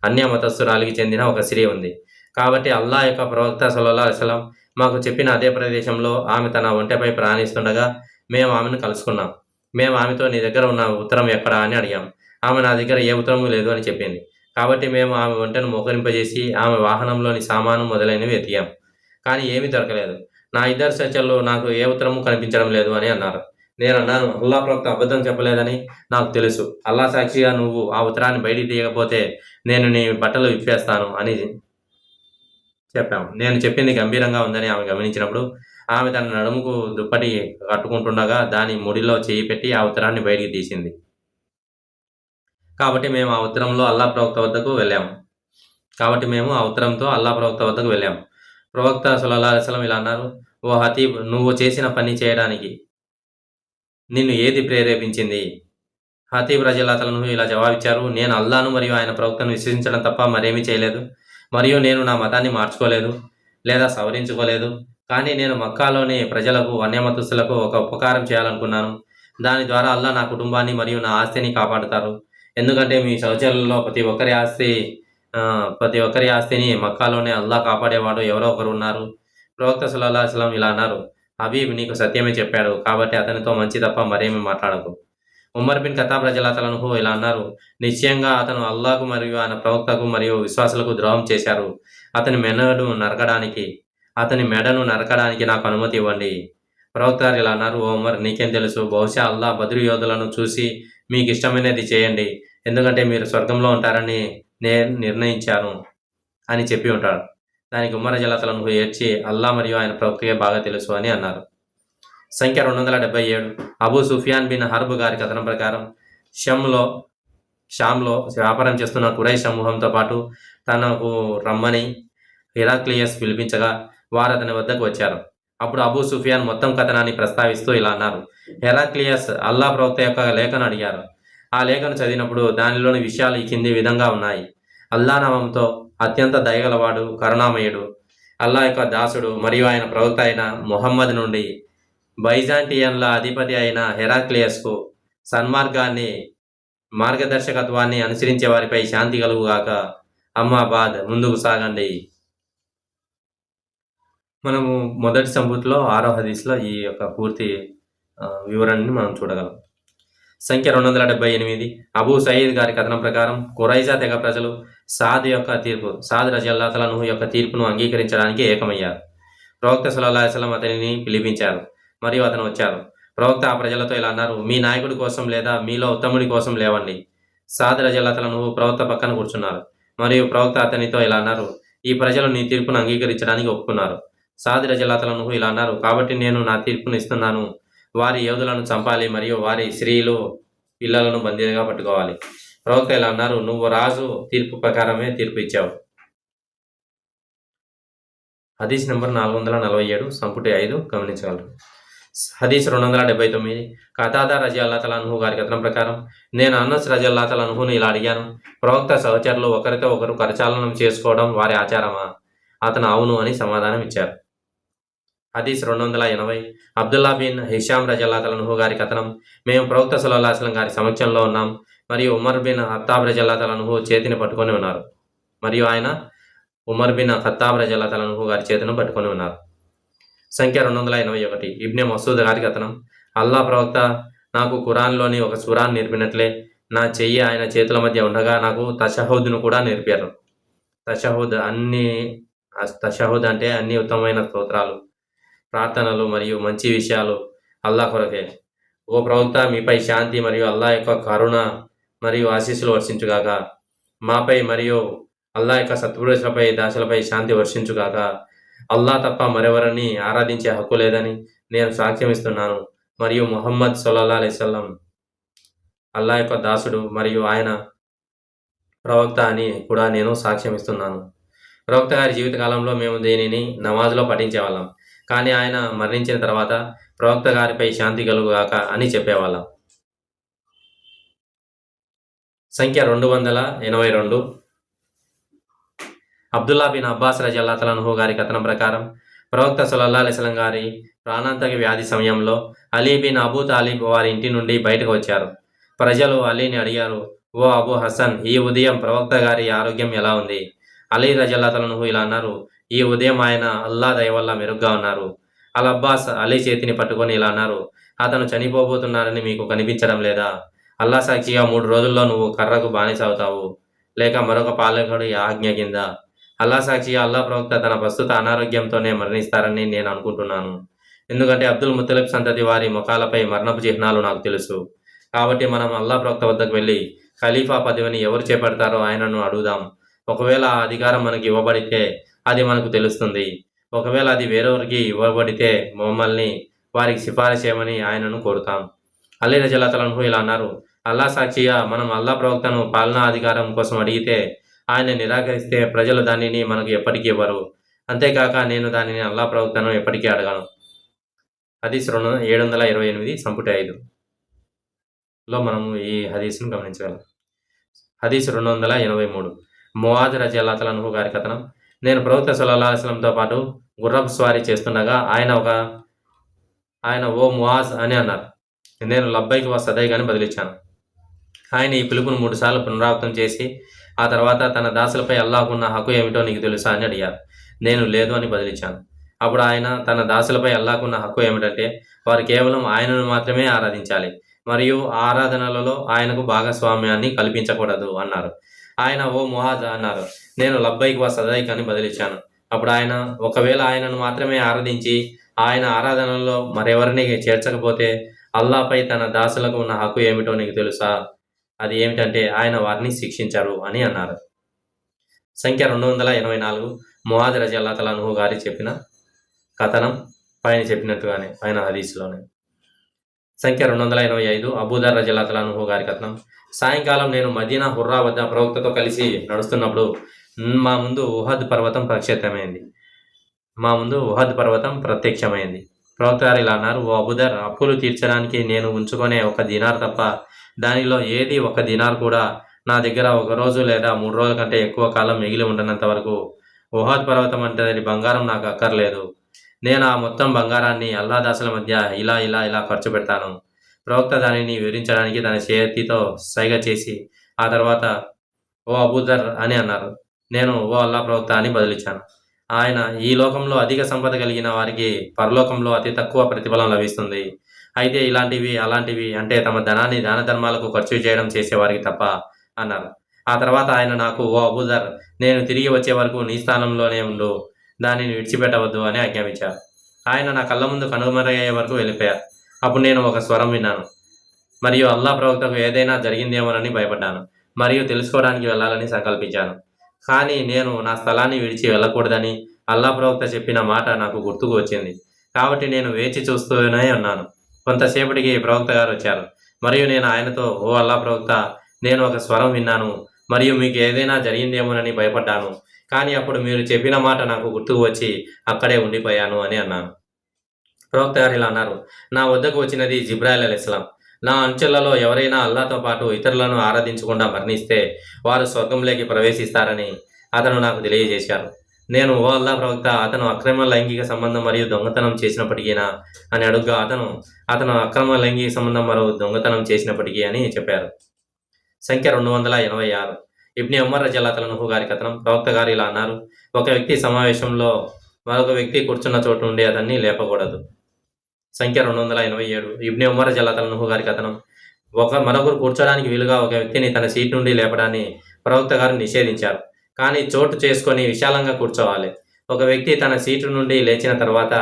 అన్యమతస్థురాలికి చెందిన ఒక స్త్రీ ఉంది. కాబట్టి అల్లా యొక్క ప్రవక్త సల్లల్లాహు అలైహి వసల్లం మాకు చెప్పిన అదే ప్రదేశంలో ఆమె తన ఒంటెపై ప్రయాణిస్తుండగా మేము ఆమెను కలుసుకున్నాం. మేము ఆమెతో నీ దగ్గర ఉన్న ఉత్తరం ఎక్కడా అని అడిగాం. ఆమె నా దగ్గర ఏ ఉత్తరము లేదు అని చెప్పింది. కాబట్టి మేము ఆమె ఒంటెను మోకరింపజేసి ఆమె వాహనంలోని సామాను మొదలైనవి వెతికాం, కానీ ఏమీ దొరకలేదు. నా ఇద్దరు సహచరులు నాకు ఏ ఉత్తరము కనిపించడం లేదు అని అన్నారు. నేను అన్నాను, అల్లా ప్రవక్త అబద్ధం చెప్పలేదని నాకు తెలుసు. అల్లా సాక్షిగా నువ్వు ఆ ఉత్తరాన్ని బయటికి తీయకపోతే నేను నీ బట్టలు విప్పేస్తాను అని చెప్పాము. నేను చెప్పింది గంభీరంగా ఉందని ఆమె గమనించినప్పుడు ఆమె తన నడుముకు దుప్పటి కట్టుకుంటుండగా దాని ముడిలో చేయి పెట్టి ఆ ఉత్తరాన్ని బయటికి తీసింది. కాబట్టి మేము ఆ ఉత్తరంతో అల్లా ప్రవక్త వద్దకు వెళ్ళాము. ప్రవక్త సల్లల్లాహు అలైహి వసల్లం ఇలా అన్నారు, ఓ హతీబ్, నువ్వు చేసిన పని చేయడానికి నిన్ను ఏది ప్రేరేపించింది? హతీబ్ రజల్లాహు అన్హు ఇలా జవాబిచ్చారు, నేను అల్లాను మరియు ఆయన ప్రవక్తను విశ్వసించడం తప్ప మరేమీ చేయలేదు, మరియు నేను నా మతాన్ని మార్చుకోలేదు లేదా సవరించుకోలేదు. కానీ నేను మక్కాలోని ప్రజలకు, అన్యమతస్థులకు ఒక ఉపకారం చేయాలనుకున్నాను. దాని ద్వారా అల్లా నా కుటుంబాన్ని మరియు నా ఆస్తిని కాపాడుతారు. ఎందుకంటే మీ సహచరులలో ప్రతి ఒక్కరి ఆస్తిని మక్కాలోనే అల్లా కాపాడేవాడు ఎవరో ఒకరు ఉన్నారు. ప్రవక్త సల్లల్లాహు అలైహి వసల్లం ఇలా అన్నారు, హబీబ్ నీకు సత్యమే చెప్పాడు, కాబట్టి అతనితో మంచి తప్ప మరేమీ మాట్లాడకు. ఉమర్ బిన్ ఖత్తాబ్ రజల్లాహు అన్హు ఇలా అన్నారు, నిశ్చయంగా అతను అల్లాహకు మరియు ఆయన ప్రవక్తకు మరియు విశ్వాసులకు ద్రోహం చేశారు. అతని మెడను నరకడానికి నాకు అనుమతి ఇవ్వండి. ప్రవక్త గారు ఇలా అన్నారు, ఓ ఉమర్, నీకేం తెలుసు? బహుశా అల్లా బద్రు యోధులను చూసి మీకు ఇష్టమైనది చేయండి, ఎందుకంటే మీరు స్వర్గంలో ఉంటారని నేను నిర్ణయించాను అని చెప్పి ఉంటాడు. దానికి ఉమర్ రజల్లాహు అన్హు ఏడ్చి, అల్లా మరియు ఆయన ప్రవక్తకే బాగా తెలుసు అని అన్నారు. సంఖ్య 277. అబూ సుఫియాన్ బిన్ హర్బ్ గారి కథనం ప్రకారం షామ్లో వ్యాపారం చేస్తున్న కురైష్ సమూహంతో పాటు తనకు రమ్మని హెరాక్లియస్ పిలిపించగా వారు అతని వద్దకు వచ్చారు. అప్పుడు అబూ సుఫియాన్ మొత్తం కథనాన్ని ప్రస్తావిస్తూ ఇలా అన్నారు, హెరాక్లియస్ అల్లా ప్రవక్త యొక్క లేఖను అడిగారు. ఆ లేఖను చదివినప్పుడు దానిలోని విషయాలు ఈ కింది విధంగా ఉన్నాయి. అల్లా నామంతో, అత్యంత దయగలవాడు, కరుణామయుడు, అల్లా యొక్క దాసుడు మరియు ఆయన ప్రవక్త అయిన ముహమ్మద్ నుండి బైజాంటియన్ల అధిపతి అయిన హెరాక్లియస్కు సన్మార్గాన్ని, మార్గదర్శకత్వాన్ని అనుసరించే వారిపై శాంతి కలుగుగాక. అమ్మాబాద్, ముందుకు సాగండి. మనము మొదటి సంపుటిలో 6వ హదీస్లో ఈ యొక్క పూర్తి వివరణని మనం చూడగలం. సంఖ్య 278. అబూ సయీద్ గారి కథనం ప్రకారం కురైజా తెగ ప్రజలు సాద్ రజల్లాహు అన్హు యొక్క తీర్పును అంగీకరించడానికి ఏకమయ్యారు. ప్రవక్త సల్లల్లాహు అలైహి వసల్లం అతనిని పిలిపించారు మరియు అతను వచ్చారు. ప్రవక్త ఆ ప్రజలతో ఇలా అన్నారు, మీ నాయకుడి కోసం లేదా మీలో ఉత్తముడి కోసం లేవండి. సాద్ రజల్లాహు అన్హు ప్రవక్త పక్కన కూర్చున్నారు మరియు ప్రవక్త అతనితో ఇలా అన్నారు, ఈ ప్రజలు నీ తీర్పును అంగీకరించడానికి ఒప్పుకున్నారు. సాద్ రజల్లాహు అన్హు ఇలా అన్నారు, కాబట్టి నేను నా తీర్పును ఇస్తున్నాను, వారి యోధులను చంపాలి మరియు వారి స్త్రీలు, పిల్లలను బందీలుగా పట్టుకోవాలి. ప్రవక్త ఇలా అన్నారు, నువ్వు రాజు తీర్పు ప్రకారమే తీర్పు ఇచ్చావు. హదీస్ నెంబర్ 447, సంపుటి 5 గమనించగలరు. హదీస్ 279. ఖతాదా రజియల్లాహు తఆలా అన్హు గారి కథనం ప్రకారం నేను అనస్ రజియల్లాహు తఆలా అన్హును ఇలా అడిగాను, ప్రవక్త సహచరులు ఒకరితో ఒకరు కరచాలనం చేసుకోవడం వారి ఆచారమా? అతను అవును అని సమాధానం ఇచ్చారు. హదీస్ 280. అబ్దుల్లా బిన్ హిషాం రజియల్లాహు తఆలా అన్హు గారి కథనం, మేము ప్రవక్త సల్లల్లాహు అలైహి వసల్లం గారి సమక్షంలో ఉన్నాం మరియు ఉమర్ బిన్ ఖత్తాబ్ రజియల్లాహు తఆలా అన్హు చేతిని పట్టుకొని ఉన్నారు మరియు ఆయన ఉమర్ బిన్ ఖత్తాబ్ రజియల్లాహు తఆలా అన్హు గారి చేతిని పట్టుకొని ఉన్నారు. సంఖ్య 281. ఇబ్నే మసూద్ గారి కథనం, అల్లా ప్రవక్త నాకు ఖురాన్లోని ఒక సూరాన్ని నేర్పినట్లే నా చెయ్యి ఆయన చేతుల మధ్య ఉండగా నాకు తషహుద్ను కూడా నేర్పారు. తషహుద్ అంటే అన్ని ఉత్తమమైన స్తోత్రాలు, ప్రార్థనలు మరియు మంచి విషయాలు అల్లా కొరకే. ఓ ప్రవక్త, మీపై శాంతి మరియు అల్లా యొక్క కరుణ మరియు ఆశీస్సులు వర్షించుగాక. మాపై మరియు అల్లా యొక్క సత్పురుషులపై దాసులపై శాంతి వర్షించుగాక. అల్లా తప్ప మరెవరిని ఆరాధించే హక్కు లేదని నేను సాక్ష్యమిస్తున్నాను మరియు ముహమ్మద్ సల్లల్లాహు అలైహి వసల్లం అల్లా యొక్క దాసుడు మరియు ఆయన ప్రవక్త అని కూడా నేను సాక్ష్యమిస్తున్నాను. ప్రవక్త గారి జీవితకాలంలో మేము దీనిని నమాజ్లో పఠించేవాళ్ళం, కానీ ఆయన మరణించిన తర్వాత ప్రవక్త గారిపై శాంతి కలుగుగాక అని చెప్పేవాళ్ళం. సంఖ్య 282. అబ్దుల్లా బిన్ అబ్బాస్ రజియల్లాహు తఆలా అన్హు గారి కథనం ప్రకారం ప్రవక్త సల్లల్లాహు అలైహి వసల్లం గారి ప్రాణాంతక వ్యాధి సమయంలో అలీ బిన్ అబూ తాలిబ్ వారి ఇంటి నుండి బయటకు వచ్చారు. ప్రజలు అలీని అడిగారు, ఓ అబూ హసన్, ఈ ఉదయం ప్రవక్త గారి ఆరోగ్యం ఎలా ఉంది? అలీ రజియల్లాహు తఆలా అన్హు ఇలా అన్నారు, ఈ ఉదయం ఆయన అల్లా దయ వల్ల మెరుగ్గా ఉన్నారు. అల్ అబ్బాస్ అలీ చేతిని పట్టుకొని ఇలా అన్నారు, అతను చనిపోబోతున్నారని మీకు కనిపించడం లేదా? అల్లా సాక్షిగా 3 రోజుల్లో నువ్వు కర్రకు బానిస అవుతావు, లేక మరొక పాలకుడి ఆజ్ఞ కింద. అల్లా సాక్షిగా అల్లా ప్రవక్త తన ప్రస్తుత అనారోగ్యంతోనే మరణిస్తారని నేను అనుకుంటున్నాను, ఎందుకంటే అబ్దుల్ ముత్తలిబ్ సంతతి వారి ముఖాలపై మరణపు చిహ్నాలు నాకు తెలుసు. కాబట్టి మనం అల్లా ప్రవక్త వద్దకు వెళ్ళి ఖలీఫా పదవిని ఎవరు చేపడతారో ఆయనను అడుగుదాం. ఒకవేళ ఆ అధికారం మనకి ఇవ్వబడితే అది మనకు తెలుస్తుంది. ఒకవేళ అది వేరొకరికి ఇవ్వబడితే మమ్మల్ని వారికి సిఫారసు చేయమని ఆయనను కోరుతాం. అలీ రజియల్లాహు తఆలా అన్హు ఇలా అన్నారు, అల్లా సాక్షిగా మనం అల్లా ప్రవక్తను పాలనా అధికారం కోసం అడిగితే ఆయన నిరాకరిస్తే ప్రజలు దానిని మనకు ఎప్పటికీ ఇవ్వరు. అంతేకాక నేను దానిని అల్లా ప్రవక్తను ఎప్పటికీ అడగను. హదీస్ 728 సంపుటి 5లో మనము ఈ హదీస్ను గమనించగలం. హదీస్ 283. ముఆజ్ రజియల్లాహు తఆలా అన్హు గారి కథనం, నేను ప్రవక్త సల్లల్లాహు అలైహి వసల్లంతో పాటు గుర్రపు స్వారీ చేస్తుండగా ఆయన ఓ ముఆజ్ అని అన్నారు. నేను లబ్బైక్ వ సదైక్ అని బదిలిచ్చాను. ఆయన ఈ పిలుపును 3 సార్లు పునరావృతం చేసి ఆ తర్వాత తన దాసులపై అల్లాహ్కున్న హక్కు ఏమిటో నీకు తెలుసా అని అడిగారు. నేను లేదు అని బదిలిచ్చాను. అప్పుడు ఆయన తన దాసులపై అల్లాహ్కున్న హక్కు ఏమిటంటే వారు కేవలం ఆయనను మాత్రమే ఆరాధించాలి మరియు ఆరాధనలలో ఆయనకు భాగస్వామ్యాన్ని కల్పించకూడదు అన్నారు. ఆయన ఓ ముఆజ్ అన్నారు. నేను లబ్బైక్ వ సదైక్ అని బదిలిచ్చాను. అప్పుడు ఆయన, ఒకవేళ ఆయనను మాత్రమే ఆరాధించి ఆయన ఆరాధనలో మరెవరిని చేర్చకపోతే అల్లాపై తన దాసులకు ఉన్న హక్కు ఏమిటో నీకు తెలుసా? అది ఏమిటంటే ఆయన వారిని శిక్షించరు అని అన్నారు. సంఖ్య 284. ముఆజ్ రజియల్లాహు తఆలా అన్హు గారి చెప్పిన కథనం పైన చెప్పినట్టుగానే పైన హదీస్లోనే. సంఖ్య 285. అబూదర్ రజియల్లాహు తఆలా అన్హు గారి కథనం, సాయంకాలం నేను మదీనా హుర్రా వద్ద ప్రవక్తతో కలిసి నడుస్తున్నప్పుడు మా ముందు ఉహద్ పర్వతం ప్రత్యక్షమైంది. ప్రవక్త గారు ఇలా అన్నారు, ఓ అబూదర్, అప్పులు తీర్చడానికి నేను ఉంచుకునే 1 దీనార్ తప్ప దానిలో ఏది 1 దీనార్ కూడా నా దగ్గర 1 రోజు లేదా 3 రోజుల కంటే ఎక్కువ కాలం మిగిలి ఉండనంత వరకు ఉహద్ పర్వతం అంటే బంగారం నాకు అక్కర్లేదు. నేను ఆ మొత్తం బంగారాన్ని అల్లా దాసుల మధ్య ఇలా ఖర్చు పెడతాను. ప్రవక్త దానిని వివరించడానికి తన చేతితో సైగ చేసి ఆ తర్వాత ఓ అబూదర్ అని అన్నారు. నేను ఓ అల్లా ప్రవక్త అని బదిలిచ్చాను. ఆయన, ఈ లోకంలో అధిక సంపద కలిగిన వారికి పరలోకంలో అతి తక్కువ ప్రతిఫలం లభిస్తుంది. అయితే ఇలాంటివి అలాంటివి అంటే తమ ధనాన్ని దాన ధర్మాలకు ఖర్చు చేయడం చేసేవారికి తప్ప అన్నారు. ఆ తర్వాత ఆయన నాకు, ఓ అబూదర్, నేను తిరిగి వచ్చే వరకు నీ స్థానంలోనే ఉండు, దానిని విడిచిపెట్టవద్దు అని ఆజ్ఞాపించారు. ఆయన నా కళ్ళ ముందు కనుమరుగయ్యే వరకు వెళ్ళిపోయారు. అప్పుడు నేను ఒక స్వరం విన్నాను మరియు అల్లా ప్రవక్తకు ఏదైనా జరిగిందేమోనని భయపడ్డాను మరియు తెలుసుకోవడానికి వెళ్ళాలని సంకల్పించాను. కానీ నేను నా స్థలాన్ని విడిచి వెళ్ళకూడదని అల్లా ప్రవక్త చెప్పిన మాట నాకు గుర్తుకు వచ్చింది. కాబట్టి నేను వేచి చూస్తూనే ఉన్నాను. కొంతసేపటికి ప్రవక్త గారు వచ్చారు మరియు నేను ఆయనతో, ఓ అల్లా ప్రవక్త, నేను ఒక స్వరం విన్నాను మరియు మీకు ఏదైనా జరిగిందేమోనని భయపడ్డాను, కానీ అప్పుడు మీరు చెప్పిన మాట నాకు గుర్తుకు వచ్చి అక్కడే ఉండిపోయాను అని అన్నాను. ప్రవక్త గారు ఇలా అన్నారు, నా వద్దకు వచ్చినది జిబ్రాయిల్ అలైహిస్సలాం. నా అంచెలలో ఎవరైనా అల్లాహ్తో పాటు ఇతరులను ఆరాధించకుండా మరణిస్తే వారు స్వర్గంలోకి ప్రవేశిస్తారని అతను నాకు తెలియజేశారు. నేను, ఓ అల్లాహ్ ప్రవక్త, అతను అక్రమ లైంగిక సంబంధం మరియు దొంగతనం చేసినప్పటికీనా అని అడుగ్గా అతను అక్రమ లైంగిక సంబంధం మరియు దొంగతనం చేసినప్పటికీ అని చెప్పారు. సంఖ్య 286. ఇబ్ని ఉమర్ రజియల్లాహు అన్హు గారి కథనం. ప్రవక్త గారు ఇలా అన్నారు, ఒక వ్యక్తి సమావేశంలో మరొక వ్యక్తి కూర్చున్న చోటు నుండి అతన్ని లేపకూడదు. సంఖ్య 287. ఇబ్ని ఉమర్ రజియల్లాహు అన్హు గారి కథనం. మరొకరు కూర్చోడానికి వీలుగా ఒక వ్యక్తిని తన సీట్ నుండి లేపడాన్ని ప్రవక్త గారు నిషేధించారు. కానీ చోటు చేసుకొని విశాలంగా కూర్చోవాలి. ఒక వ్యక్తి తన సీటు నుండి లేచిన తర్వాత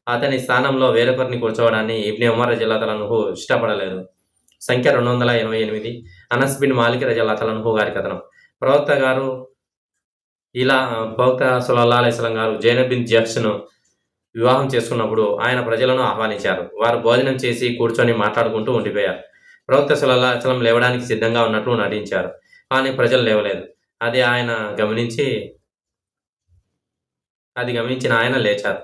అతని స్థానంలో వేరొకరిని కూర్చోవడాన్ని ఇబ్ని ఉమర్ రజియల్లాహు అన్హు ఇష్టపడలేదు. సంఖ్య 288. అనస్ బిన్ మాలిక్ రజియల్లాహు అన్హు గారి కథనం. ప్రవక్త సల్లల్లాహు అలైహి వసల్లం గారు జైనబ్ బిన్ జహ్ష్ను వివాహం చేసుకున్నప్పుడు ఆయన ప్రజలను ఆహ్వానించారు. వారు భోజనం చేసి కూర్చొని మాట్లాడుకుంటూ ఉండిపోయారు. ప్రవక్త సల్లల్లాహు అలైహి వసల్లం లేవడానికి సిద్ధంగా ఉన్నట్లు నటించారు. కానీ ప్రజలు లేవలేదు. అది గమనించిన ఆయన లేచారు.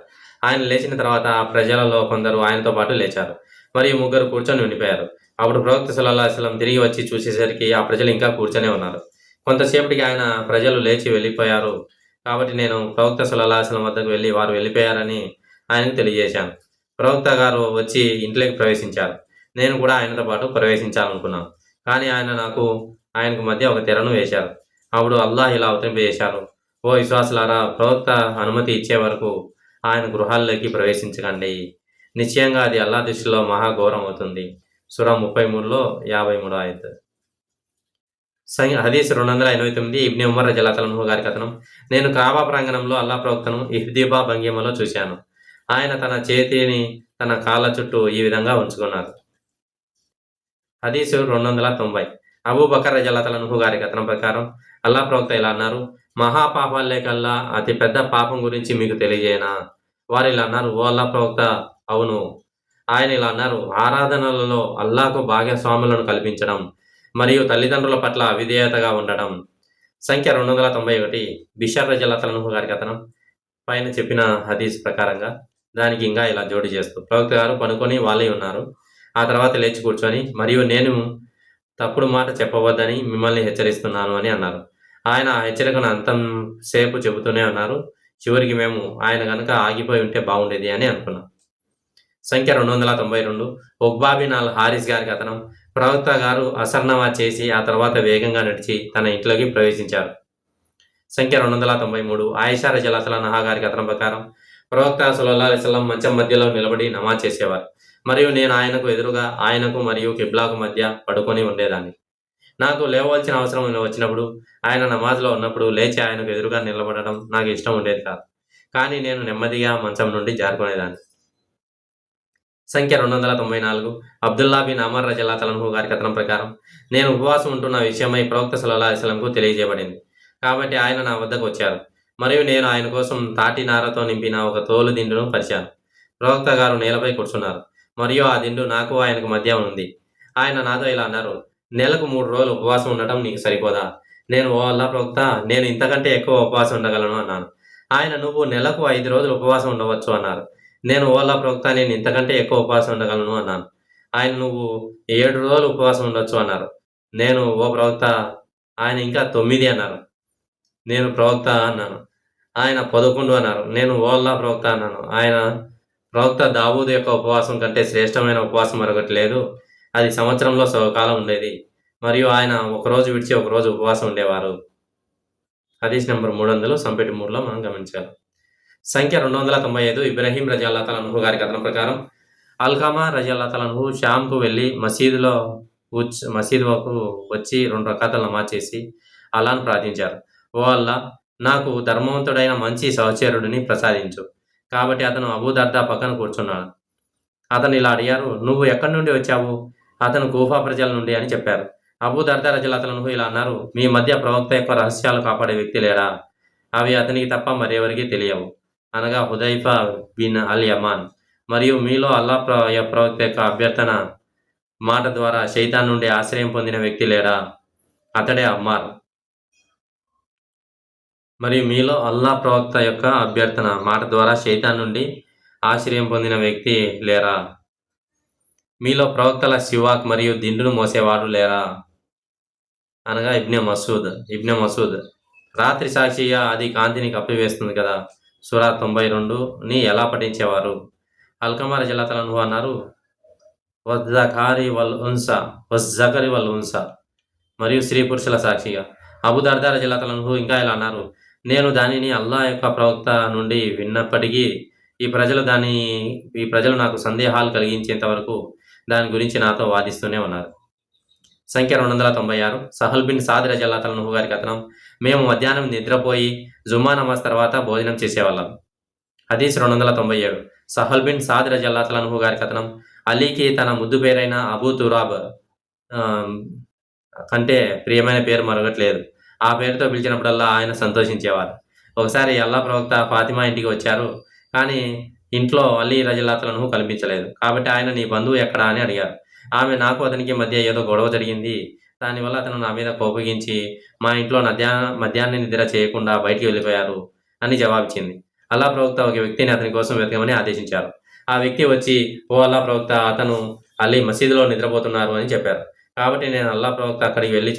ఆయన లేచిన తర్వాత ఆ ప్రజలలో కొందరు ఆయనతో పాటు లేచారు మరియు ముగ్గురు కూర్చొని ఉండిపోయారు. అప్పుడు ప్రవక్త సల్లల్లాహు అలైహి వసల్లం తిరిగి వచ్చి చూసేసరికి ఆ ప్రజలు ఇంకా కూర్చొనే ఉన్నారు. కొంతసేపటికి ప్రజలు లేచి వెళ్ళిపోయారు కాబట్టి నేను ప్రవక్త సల్లల్లాహు అలైహి వసల్లం వద్దకు వెళ్ళి వారు వెళ్ళిపోయారని ఆయనకు తెలియజేశాను. ప్రవక్త గారు వచ్చి ఇంట్లోకి ప్రవేశించారు. నేను కూడా ఆయనతో పాటు ప్రవేశించాలనుకున్నాను. కానీ ఆయనకు మధ్య ఒక తెరను వేశారు. అప్పుడు అల్లాహ్ ఇలా అవతరింపజేశారు, ఓ విశ్వాసులారా, ప్రవక్త అనుమతి ఇచ్చే వరకు ఆయన గృహాల్లోకి ప్రవేశించకండి. నిశ్చయంగా అది అల్లాహ్ దృష్టిలో మహాఘోరం అవుతుంది. సూరా 33లో 53వ ఆయత్. హదీస్ 289. ఇబ్ని ఉమర్ రజియల్లాహు అన్హు గారి కథనం. నేను కాబా ప్రాంగణంలో అల్లాహ్ ప్రవక్తను ఇహ్తిబా భంగిమలో చూశాను. ఆయన తన చేతిని తన కాళ్ళ చుట్టూ ఈ విధంగా ఉంచుకున్నారు. హదీసు 290. అబూ బకర్ రజియల్లాహు అన్హు గారి కథనం ప్రకారం అల్లాహ్ ప్రవక్త ఇలా అన్నారు, మహాపాపాలే కల్లా అతి పెద్ద పాపం గురించి మీకు తెలియజేయనా? వారు ఇలా అన్నారు, ఓ అల్లాహ్ ప్రవక్త, అవును. ఆయన ఇలా అన్నారు, ఆరాధనలలో అల్లాహ్కు భాగస్వాములను కల్పించడం మరియు తల్లిదండ్రుల పట్ల అవిధేయతగా ఉండడం. సంఖ్య 291. బిషర్ రజియల్లాహు అన్హు గారి కథనం. పైన చెప్పిన హదీస్ ప్రకారంగా దానికి ఇంకా ఇలా జోడి చేస్తూ ప్రవక్త గారు పనుకొని వాళ్ళే ఉన్నారు. ఆ తర్వాత లేచి కూర్చొని, మరియు నేను తప్పుడు మాట చెప్పవద్దని మిమ్మల్ని హెచ్చరిస్తున్నాను అని అన్నారు. ఆయన ఆ హెచ్చరికను అంతం సేపు చెబుతూనే ఉన్నారు. చివరికి మేము ఆయన కనుక ఆగిపోయి ఉంటే బాగుండేది అని అనుకున్నాం. సంఖ్య 292. ఉక్బా బిన్ అల్ హారిస్ గారి కథనం. ప్రవక్త గారు అసర్ నమాజ్ చేసి ఆ తర్వాత వేగంగా నడిచి తన ఇంట్లోకి ప్రవేశించారు. సంఖ్య 293. ఆయిషా రజియల్లాహు అన్హా గారి కథనం ప్రకారం ప్రవక్త సల్లల్లాహు అలైహి వసల్లం మంచం మధ్యలో నిలబడి నమాజ్ చేసేవారు మరియు నేను ఆయనకు ఎదురుగా ఆయనకు మరియు కిబ్లాకు మధ్య పడుకొని ఉండేదాన్ని. నాకు లేవవలసిన అవసరం వచ్చినప్పుడు ఆయన నమాజ్లో ఉన్నప్పుడు లేచి ఆయనకు ఎదురుగా నిలబడడం నాకు ఇష్టం ఉండేది కాదు. కానీ నేను నెమ్మదిగా మంచం నుండి జారుకునేదాన్ని. సంఖ్య 294. అబ్దుల్లా బిన్ అమర్ రజియల్లాహు అన్హు గారి కథనం ప్రకారం నేను ఉపవాసం ఉంటున్న విషయమై ప్రవక్త సల్లల్లాహు అలైహి వసల్లంకు తెలియజేయబడింది. కాబట్టి ఆయన నా వద్దకు వచ్చారు మరియు నేను ఆయన కోసం తాటి నారతో నింపిన ఒక తోలు దిండును పరిచాను. ప్రవక్త గారు నేలపై కూర్చున్నారు మరియు ఆ దిండు నాకు ఆయనకు మధ్య ఉంది. ఆయన నాతో ఇలా అన్నారు, నెలకు 3 రోజులు ఉపవాసం ఉండటం నీకు సరిపోదా? నేను, ఓ అల్లాహ్ ప్రవక్త, నేను ఇంతకంటే ఎక్కువ ఉపవాసం ఉండగలను అన్నాను. ఆయన, నువ్వు నెలకు 5 రోజులు ఉపవాసం ఉండవచ్చు అన్నారు. నేను, ఓ అల్లాహ్ ప్రవక్త, నేను ఇంతకంటే ఎక్కువ ఉపవాసం ఉండగలను అన్నాను. ఆయన, నువ్వు 7 రోజులు ఉపవాసం ఉండొచ్చు అన్నారు. నేను, ఓ ప్రవక్త, ఆయన ఇంకా 9 అన్నారు. నేను, ప్రవక్త అన్నాను. ఆయన 11 అన్నారు. నేను, ఓ అల్లాహ్ ప్రవక్త అన్నాను. ఆయన, ప్రవక్త దావూదు యొక్క ఉపవాసం కంటే శ్రేష్టమైన ఉపవాసం మరొకటి లేదు. అది సంవత్సరంలో సగకాలం ఉండేది మరియు ఆయన ఒకరోజు విడిచి ఒకరోజు ఉపవాసం ఉండేవారు. హదీస్ నెంబర్ 300 సంపెటి 3లో మనం గమనించాలి. సంఖ్య 295. ఇబ్రాహీం రజియల్లాహు అన్హు గారి కథనం ప్రకారం అల్కమా రజియల్లాహు అన్హు షామ్కు వెళ్ళి మసీదుకు వచ్చి 2 రకాతులు నమాజ్ చేసి అల్లాహ్ను ప్రార్థించారు, ఓ అల్లాహ్, నాకు ధర్మవంతుడైన మంచి సహచరుడిని ప్రసాదించు. కాబట్టి అతను అబూ దర్దా పక్కన కూర్చున్నాడు. అతను ఇలా అడిగారు, నువ్వు ఎక్కడి నుండి వచ్చావు? అతను కూఫా ప్రజల నుండి అని చెప్పారు. అబూ దర్దా రజియల్లాహు అన్హు ఇలా అన్నారు, మీ మధ్య ప్రవక్త యొక్క రహస్యాలు కాపాడే వ్యక్తి లేడా? అవి అతనికి తప్ప మరెవరికీ తెలియవు, అనగా హుదైఫా బిన్ అల్ యమాన్. మరియు మీలో అల్లాహ్ ప్రవక్త యొక్క అభ్యర్థన మాట ద్వారా శైతాన్ నుండి ఆశ్రయం పొందిన వ్యక్తి లేడా? అతడే అమ్మార్. మరియు మీలో అల్లాహ్ ప్రవక్త యొక్క అభ్యర్థన మాట ద్వారా శైతాన్ నుండి ఆశ్రయం పొందిన వ్యక్తి లేరా? మీలో ప్రవక్తల సివాక్ మరియు దిండును మోసేవాడు లేరా? అనగా ఇబ్నే మసూద్ రాత్రి సాక్షిగా అది కాంతిని కప్పివేస్తుంది కదా. సూరా 92ని ఎలా పఠించేవారు? అల్కమా రజల్లాహు అన్హు అన్నారు, వజ్జకరి వల్ ఉన్సా మరియు స్త్రీ పురుషుల సాక్షిగా. అబూ దర్దా రజల్లాహు అన్హు ఇంకా ఇలా అన్నారు, నేను దానిని అల్లాహ్ యొక్క ప్రవక్త నుండి విన్నప్పటికీ ఈ ప్రజలు నాకు సందేహాలు కలిగించేంత వరకు దాని గురించి నాతో వాదిస్తూనే ఉన్నారు. సంఖ్య 296. సహల్ బిన్ సాద్ రజల్లాహు అన్హు గారి కథనం. మేము మధ్యాహ్నం నిద్రపోయి జుమ్మా నమాజ్ తర్వాత భోజనం చేసేవాళ్ళం. హదీస్ 297. సహల్ బిన్ సాద్ రజల్లాహు అన్హు గారి కథనం. అలీకి తన ముద్దు పేరైన అబూ తురాబ్ కంటే ప్రియమైన పేరు మరొకట్లేదు. ఆ పేరుతో పిలిచినప్పుడల్లా ఆయన సంతోషించేవారు. ఒకసారి అల్లా ప్రవక్త ఫాతిమా ఇంటికి వచ్చారు, కానీ ఇంట్లో అలీ రజల్లాహు అన్హు కనిపించలేదు. కాబట్టి ఆయన, నీ బంధువు ఎక్కడా అని అడిగారు. ఆమె, నాకు అతనికి మధ్య ఏదో గొడవ జరిగింది, దానివల్ల అతను నా మీద కోపగించి మా ఇంట్లో మధ్యాహ్న నిద్ర చేయకుండా బయటికి వెళ్ళిపోయారు అని జవాబిచ్చింది. అల్లా ప్రవక్త ఒక వ్యక్తిని అతని కోసం వెతకమని ఆదేశించారు. ఆ వ్యక్తి వచ్చి, ఓ అల్లా ప్రవక్త, అతను అలీ మసీదులో నిద్రపోతున్నారు అని చెప్పారు. కాబట్టి అల్లా ప్రవక్త అక్కడికి వెళ్ళి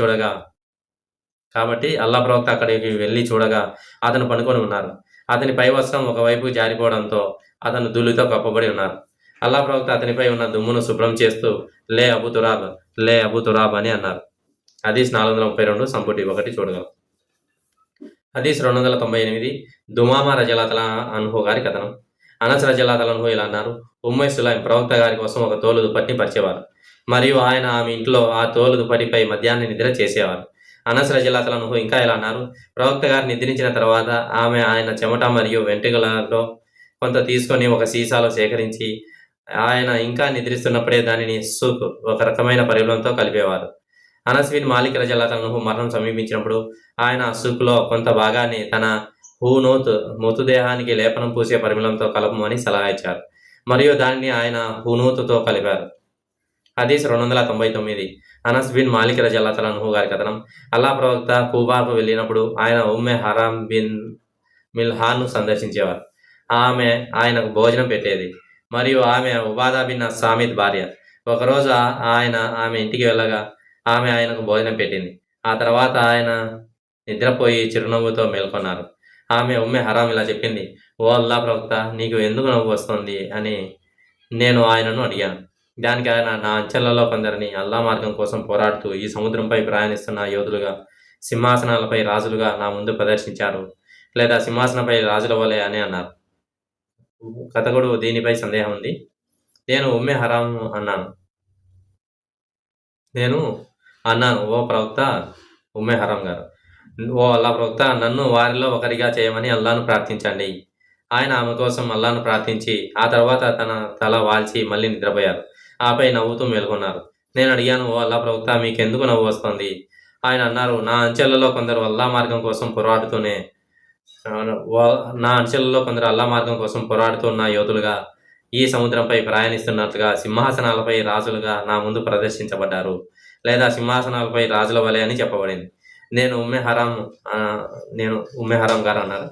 చూడగా అతను పడుకొని ఉన్నారు. అతని పై వస్త్రం ఒకవైపు జారిపోవడంతో అతను ధూళితో కప్పబడి ఉన్నారు. అల్లా ప్రవక్త అతనిపై ఉన్న దుమ్మును శుభ్రం చేస్తూ లే అబూ తురాబ్ అని అన్నారు. హదీస్ 432 సంపుటి 1 చూడగలం. హదీస్ 298. దుమామా రజల్లాహు అన్హు గారి కథనం. అనస్ రజల్లాహు అన్హు ఇలా అన్నారు, ఉమ్మై సులైం ప్రవక్త గారి కోసం ఒక తోలు దుప్పటిని పరిచేవారు మరియు ఆయన ఆమె ఇంట్లో ఆ తోలు దుప్పటిపై మధ్యాహ్న నిద్ర చేసేవారు. అనస్ రజల్లాహు అన్హు ఇంకా ఇలా అన్నారు, ప్రవక్త గారు నిద్రించిన తర్వాత ఆమె ఆయన చెమట మరియు వెంట్రుకలలో కొంత తీసుకొని ఒక సీసాలో సేకరించి ఆయన ఇంకా నిద్రిస్తున్నప్పుడే దానిని సూప్, ఒక రకమైన పరిమళంతో కలిపేవారు. అనస్ బిన్ మాలిక్ రజల్లాహు అన్హు మరణం సమీపించినప్పుడు ఆయన సూప్లో కొంత భాగాన్ని తన మృతదేహానికి లేపనం పూసే పరిమళంతో కలపమని సలహా ఇచ్చారు మరియు దానిని ఆయన హునూతుతో కలిపారు. హదీస్ 299. అనస్ బిన్ మాలిక్ రజల్లాహు అన్హు గారి కథనం. అల్లా ప్రవక్త కూబాకు వెళ్ళినప్పుడు ఆయన ఉమ్మె హరాం బిన్ మిల్హాన్ను సందర్శించేవారు. ఆమె ఆయనకు భోజనం పెట్టేది మరియు ఆమె ఉబాదా బిన్ సామిద్ భార్య. ఒకరోజు ఆయన ఆమె ఇంటికి వెళ్ళగా ఆమె ఆయనకు భోజనం పెట్టింది. ఆ తర్వాత ఆయన నిద్రపోయి చిరునవ్వుతో మేల్కొన్నారు. ఆమె ఉమ్మె హరాం ఇలా చెప్పింది, ఓ అల్లా ప్రవక్త, నీకు ఎందుకు నవ్వు వస్తుంది అని నేను ఆయనను అడిగాను. దానికి ఆయన, నా అంచెలలో కొందరిని అల్లా మార్గం కోసం పోరాడుతూ ఈ సముద్రంపై ప్రయాణిస్తున్న యోధులుగా, సింహాసనాలపై రాజులుగా నా ముందు ప్రదర్శించారు, లేదా సింహాసనంపై రాజుల వలె అని అన్నారు. కథకుడు దీనిపై సందేహం ఉంది. నేను ఉమ్మె హరాం అన్నాను, ఓ ప్రవక్త, ఉమ్మె హరాం గారు, ఓ అల్లా ప్రవక్త, నన్ను వారిలో ఒకరిగా చేయమని అల్లాను ప్రార్థించండి. ఆయన ఆమె కోసం అల్లాను ప్రార్థించి ఆ తర్వాత తన తల వాల్చి మళ్ళీ నిద్రపోయారు. ఆపై నవ్వుతూ మేల్కొన్నారు. నేను అడిగాను, ఓ అల్లా ప్రవక్త, మీకెందుకు నవ్వు వస్తుంది? ఆయన అన్నారు, నా అంచెలలో కొందరు అల్లా మార్గం కోసం పోరాడుతున్న యోధులుగా ఈ సముద్రంపై ప్రయాణిస్తున్నట్లుగా సింహాసనాలపై రాజులుగా నా ముందు ప్రదర్శించబడ్డారు, లేదా సింహాసనాలపై రాజుల వలె అని చెప్పబడింది. నేను ఉమ్మె హరాం గారు అన్నారు,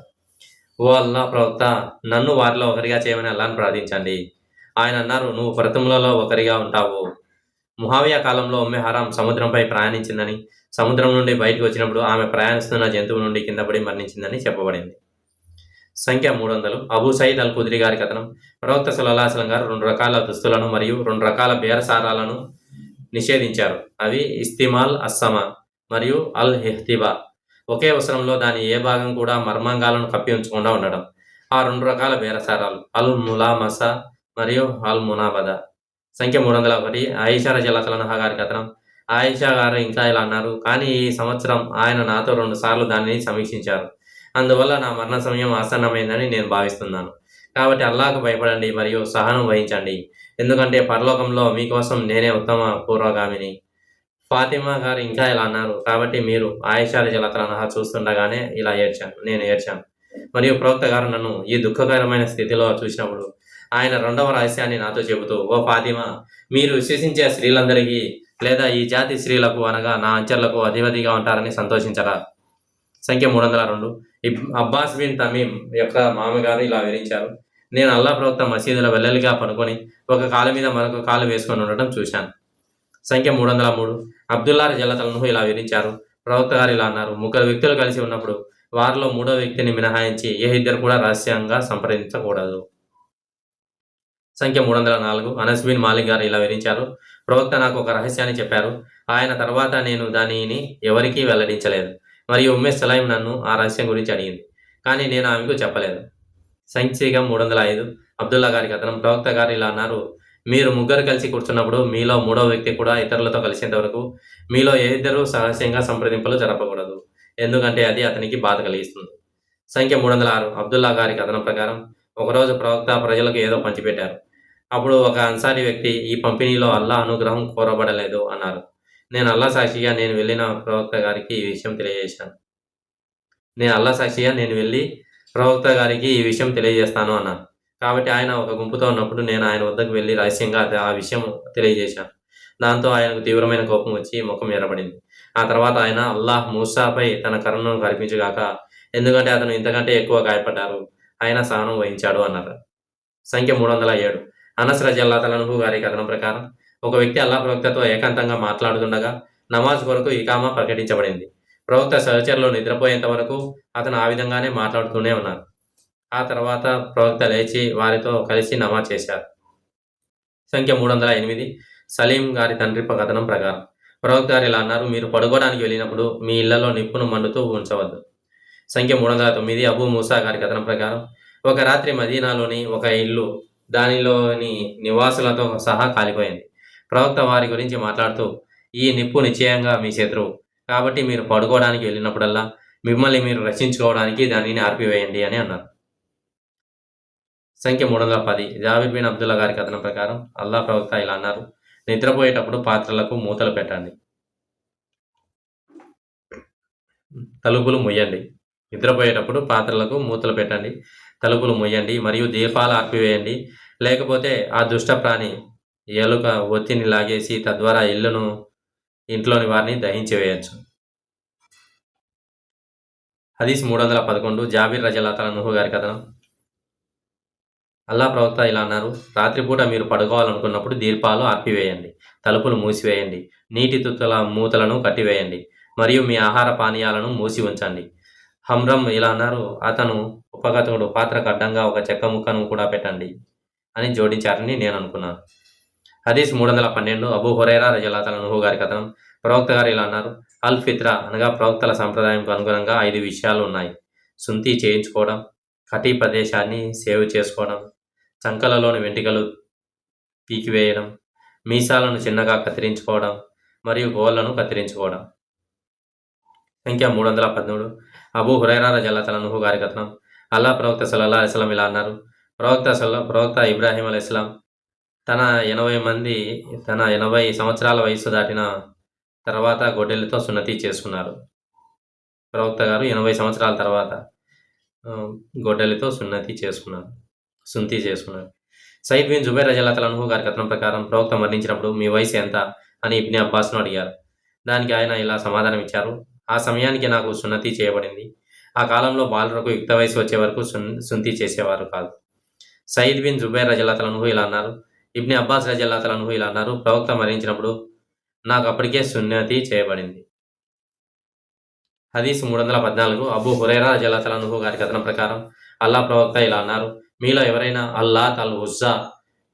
ఓ అల్లా ప్రవక్త, నన్ను వారిలో ఒకరిగా చేయమని అల్లాను ప్రార్థించండి. ఆయన అన్నారు, నువ్వు ప్రథములలో ఒకరిగా ఉంటావు. ముహావియా కాలంలో ఉమ్మె హరాం సముద్రంపై ప్రయాణించిందని, సముద్రం నుండి బయటకు వచ్చినప్పుడు ఆమె ప్రయాణిస్తున్న జంతువు నుండి కిందపడి మరణించిందని చెప్పబడింది. సంఖ్య 300. అబూ సయీద్ అల్ ఖుద్రీ గారి కథనం. ప్రవక్త సల్లల్లాహు అలైహి వసల్లం గారు 2 రకాల దుస్తులను మరియు 2 రకాల బేరసారాలను నిషేధించారు. అవి ఇస్తిమాల్ అస్సమా మరియు అల్ హెహ్తిబా. ఒకే వస్త్రంలో దాని ఏ భాగం కూడా మర్మాంగాలను కప్పి ఉంచకుండా ఉండడం. ఆ 2 రకాల బేరసారాలు అల్ ములామస మరియు అల్ మునాబద. సంఖ్య 301. ఆయిషా రజల్లాహు అన్హా గారి కథనం. ఆయిషా గారు ఇంకా ఇలా అన్నారు, కానీ ఈ సంవత్సరం ఆయన నాతో 2 సార్లు దానిని సమీక్షించారు. అందువల్ల నా మరణ సమయం ఆసన్నమైందని నేను భావిస్తున్నాను. కాబట్టి అల్లాహకు భయపడండి మరియు సహనం వహించండి, ఎందుకంటే పరలోకంలో మీకోసం నేనే ఉత్తమ పూర్వగామిని. ఫాతిమా గారు ఇంకా ఇలా అన్నారు, కాబట్టి మీరు ఆయిషా రజల్లాహు అన్హా చూస్తుండగానే నేను ఏడ్చాను మరియు ప్రవక్త గారు నన్ను ఈ దుఃఖకరమైన స్థితిలో చూసినప్పుడు ఆయన 2వ రహస్యాన్ని నాతో చెబుతూ, ఓ ఫాతిమా, మీరు విశ్వసించే స్త్రీలందరికీ లేదా ఈ జాతి స్త్రీలకు అనగా నా అంచెలకు అధిపతిగా ఉంటారని సంతోషించరా. సంఖ్య 302. అబ్బాస్ బిన్ తమీం యొక్క మామగారు ఇలా వివరించారు, నేను అల్లా ప్రవక్త మసీదులో వెల్లలిగా పనుకొని ఒక కాలు మీద మరొక కాలు వేసుకొని ఉండటం చూశాను. సంఖ్య 303. అబ్దుల్లా రజల్లాహు ఇలా వివరించారు. ప్రవక్త గారు ఇలా అన్నారు, ముగ్గురు వ్యక్తులు కలిసి ఉన్నప్పుడు వారిలో మూడో వ్యక్తిని మినహాయించి ఏ ఇద్దరు కూడా రహస్యంగా సంప్రదించకూడదు. సంఖ్య 304. అనస్ బిన్ మాలిక్ గారు ఇలా వివరించారు. ప్రవక్త నాకు ఒక రహస్యాన్ని చెప్పారు. ఆయన తర్వాత నేను దానిని ఎవరికీ వెల్లడించలేదు. మరియు ఉమ్మే సలైం నన్ను ఆ రహస్యం గురించి అడిగింది, కానీ నేను ఆమెకు చెప్పలేదు. సంఖ్య 305. అబ్దుల్లా గారి కథనం. ప్రవక్త గారు ఇలా అన్నారు, మీరు ముగ్గురు కలిసి కూర్చున్నప్పుడు మీలో మూడో వ్యక్తి కూడా ఇతరులతో కలిసేంత వరకు మీలో ఏ ఇద్దరు రహస్యంగా సంప్రదింపులు జరపకూడదు, ఎందుకంటే అది అతనికి బాధ కలిగిస్తుంది. సంఖ్య 306. అబ్దుల్లా గారి కథనం ప్రకారం ఒకరోజు ప్రవక్త ప్రజలకు ఏదో పంచిపెట్టారు. అప్పుడు ఒక అన్సారీ వ్యక్తి, ఈ పంపిణీలో అల్లా అనుగ్రహం కోరబడలేదు అన్నారు. నేను అల్లా సాక్షిగా నేను వెళ్ళిన ప్రవక్త గారికి ఈ విషయం తెలియజేశాను. ప్రవక్త గారికి ఈ విషయం తెలియజేస్తాను అన్నాను. కాబట్టి ఆయన ఒక గుంపుతో ఉన్నప్పుడు నేను ఆయన వద్దకు వెళ్ళి రహస్యంగా ఆ విషయం తెలియజేశాను. దాంతో ఆయనకు తీవ్రమైన కోపం వచ్చి ముఖం ఎర్రబడింది. ఆ తర్వాత ఆయన అల్లాహ్ మూసాపై తన కరుణను కల్పించుగాక, ఎందుకంటే అతను ఇంతకంటే ఎక్కువ గాయపడ్డారు, ఆయన సహనం వహించాడు అన్నారు. సంఖ్య 307. అనస్ రజల్లాహు గారి కథనం ప్రకారం ఒక వ్యక్తి అల్లాహ్ ప్రవక్తతో ఏకాంతంగా మాట్లాడుతుండగా నమాజ్ కొరకు ఇకామా ప్రకటించబడింది. ప్రవక్త సహచరులు నిద్రపోయేంత వరకు అతను ఆ విధంగానే మాట్లాడుతూనే ఉన్నారు. ఆ తర్వాత ప్రవక్త లేచి వారితో కలిసి నమాజ్ చేశారు. సంఖ్య 308. సలీం గారి తండ్రి కథనం ప్రకారం ప్రవక్త గారు ఇలా అన్నారు, మీరు పడుకోవడానికి వెళ్ళినప్పుడు మీ ఇళ్లలో నిప్పును మండుతూ ఉంచవద్దు. సంఖ్య 309. అబూ మూసా గారి కథనం ప్రకారం ఒక రాత్రి మదీనాలోని ఒక ఇల్లు దానిలోని నివాసులతో సహా కాలిపోయింది. ప్రవక్త వారి గురించి మాట్లాడుతూ, ఈ నిప్పు నిశ్చయంగా మీ శత్రువు, కాబట్టి మీరు పడుకోవడానికి వెళ్ళినప్పుడల్లా మిమ్మల్ని మీరు రక్షించుకోవడానికి దానిని ఆర్పివేయండి అని అన్నారు. సంఖ్య 310. జాబిర్ బిన్ అబ్దుల్లా గారి కథనం ప్రకారం అల్లా ప్రవక్త ఇలా అన్నారు, నిద్రపోయేటప్పుడు పాత్రలకు మూతలు పెట్టండి, తలుపులు ముయ్యండి. నిద్రపోయేటప్పుడు పాత్రలకు మూతలు పెట్టండి, తలుపులు ముయ్యండి మరియు దీపాలు ఆర్పివేయండి, లేకపోతే ఆ దుష్ట ప్రాణి ఎలుక ఒత్తిని లాగేసి తద్వారా ఇంట్లోని వారిని దహించివేయచ్చు. హదీస్ 311. జాబిర్ రజల్లాహు గారి కథనం. అల్లా ప్రవక్త ఇలా అన్నారు, రాత్రిపూట మీరు పడుకోవాలనుకున్నప్పుడు దీపాలు ఆర్పివేయండి, తలుపులు మూసివేయండి, నీటి తుత్తుల మూతలను కట్టివేయండి మరియు మీ ఆహార పానీయాలను మూసి ఉంచండి. హమ్రం ఇలా అన్నారు, అతను ఉపగతుడు పాత్రకు అడ్డంగా ఒక చెక్క ముక్కను కూడా పెట్టండి అని జోడించారని నేను అనుకున్నాను. హదీస్ 312. అబూ హురైరా రజల్లాహు గారి కథనం. ప్రవక్త గారు ఇలా అన్నారు, అల్ ఫిత్రా అనగా ప్రవక్తల సంప్రదాయంకు అనుగుణంగా 5 విషయాలు ఉన్నాయి. సుంతి చేయించుకోవడం, కటి ప్రదేశాన్ని సేవ్ చేసుకోవడం, చంకలలోని వెంట్రుకలు పీకివేయడం, మీసాలను చిన్నగా కత్తిరించుకోవడం మరియు గోళ్లను కత్తిరించుకోవడం. సంఖ్య 313. అబూ హురైరా రజల్లాహు గారి కథనం. అల్లా ప్రవక్త సల్లల్లాహు అలైహి వసల్లం ఇలా అన్నారు, ప్రవక్త ఇబ్రాహీం అలైహిస్సలాం తన 80 సంవత్సరాల వయసు దాటిన తర్వాత గొడ్డలితో సున్నతి చేసుకున్నారు. ప్రవక్త గారు 80 సంవత్సరాల తర్వాత గొడ్డలితో సున్నతి చేసుకున్నారు. సయీద్ బిన్ జుబైర్ రజల్లాహు గారి కథనం ప్రకారం ప్రవక్త మరణించినప్పుడు మీ వయసు ఎంత అని ఇబ్ని అబ్బాస్ను అడిగారు. దానికి ఆయన ఇలా సమాధానం ఇచ్చారు, ఆ సమయానికి నాకు సున్నతి చేయబడింది. ఆ కాలంలో బాలురకు యుక్త వయసు వచ్చే వరకు సున్నతి చేసేవారు కాదు. సయీద్ బిన్ జుబైర్ రజల్లాహు ఇలా అన్నారు, ఇబ్ని అబ్బాస్ రజల్లాహు ఇలా అన్నారు, ప్రవక్త మరణించినప్పుడు నాకు అప్పటికే సున్నతి చేయబడింది. హదీస్ 314. అబూ హురైరా రజల్లాహు గారి కథనం ప్రకారం అల్లా ప్రవక్త ఇలా అన్నారు, మీలో ఎవరైనా అల్లాత్ అల్ ఉజ్జా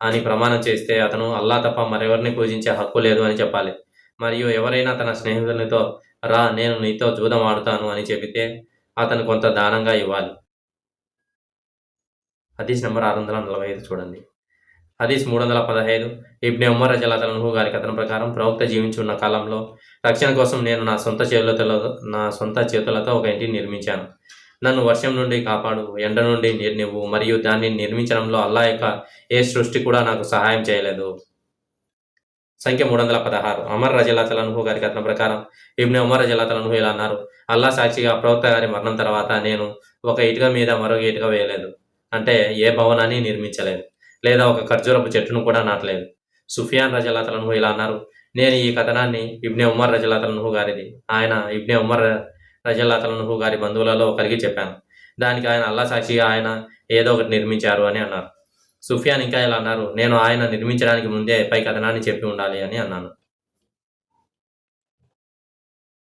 అని ప్రమాణం చేస్తే అతను అల్లా తప్ప మరెవరిని పూజించే హక్కు లేదు అని చెప్పాలి. మరియు ఎవరైనా తన స్నేహితునితో రా నేను నీతో జూదం ఆడుతాను అని చెబితే అతను కొంత దానంగా ఇవ్వాలి. హదీస్ నెంబర్ 645 చూడండి. హదీస్ 315. ఇబ్ని ఉమర్ రజల్లాహు గారి కథనం ప్రకారం ప్రవక్త జీవించి ఉన్న కాలంలో రక్షణ కోసం నేను నా సొంత చేతులతో ఒక ఇంటిని నిర్మించాను. నన్ను వర్షం నుండి కాపాడు, ఎండ నుండి నీరునివ్వు, మరియు దాన్ని నిర్మించడంలో అల్లా యొక్క ఏ సృష్టి కూడా నాకు సహాయం చేయలేదు. సంఖ్య 316. అమర్ రజల్లాహు గారి కథనం ప్రకారం ఇబ్ని ఉమర్ రజల్లాహు ఇలా అన్నారు, అల్లా సాక్షిగా ప్రవక్త గారి మరణం తర్వాత నేను ఒక ఇటుక మీద మరొక ఇటుక వేయలేదు, అంటే ఏ భవనాన్ని నిర్మించలేదు లేదా ఒక ఖర్జూరపు చెట్టును కూడా నాటలేదు. సుఫియాన్ రజల్లాహు ఇలా అన్నారు, నేను ఈ కథనాన్ని ఇబ్ని ఉమర్ రజల్లాహు గారిది, ఆయన ఇబ్ని ఉమర్ రజల్లాహు గారి బంధువులలో ఒకరికి చెప్పాను. దానికి ఆయన అల్లా సాక్షిగా ఆయన ఏదో ఒకటి నిర్మించారు అని అన్నారు. సుఫియాన్ ఇంకా ఇలా అన్నారు, నేను ఆయన నిర్మించడానికి ముందే పై కథనాన్ని చెప్పి ఉండాలి అని అన్నాను.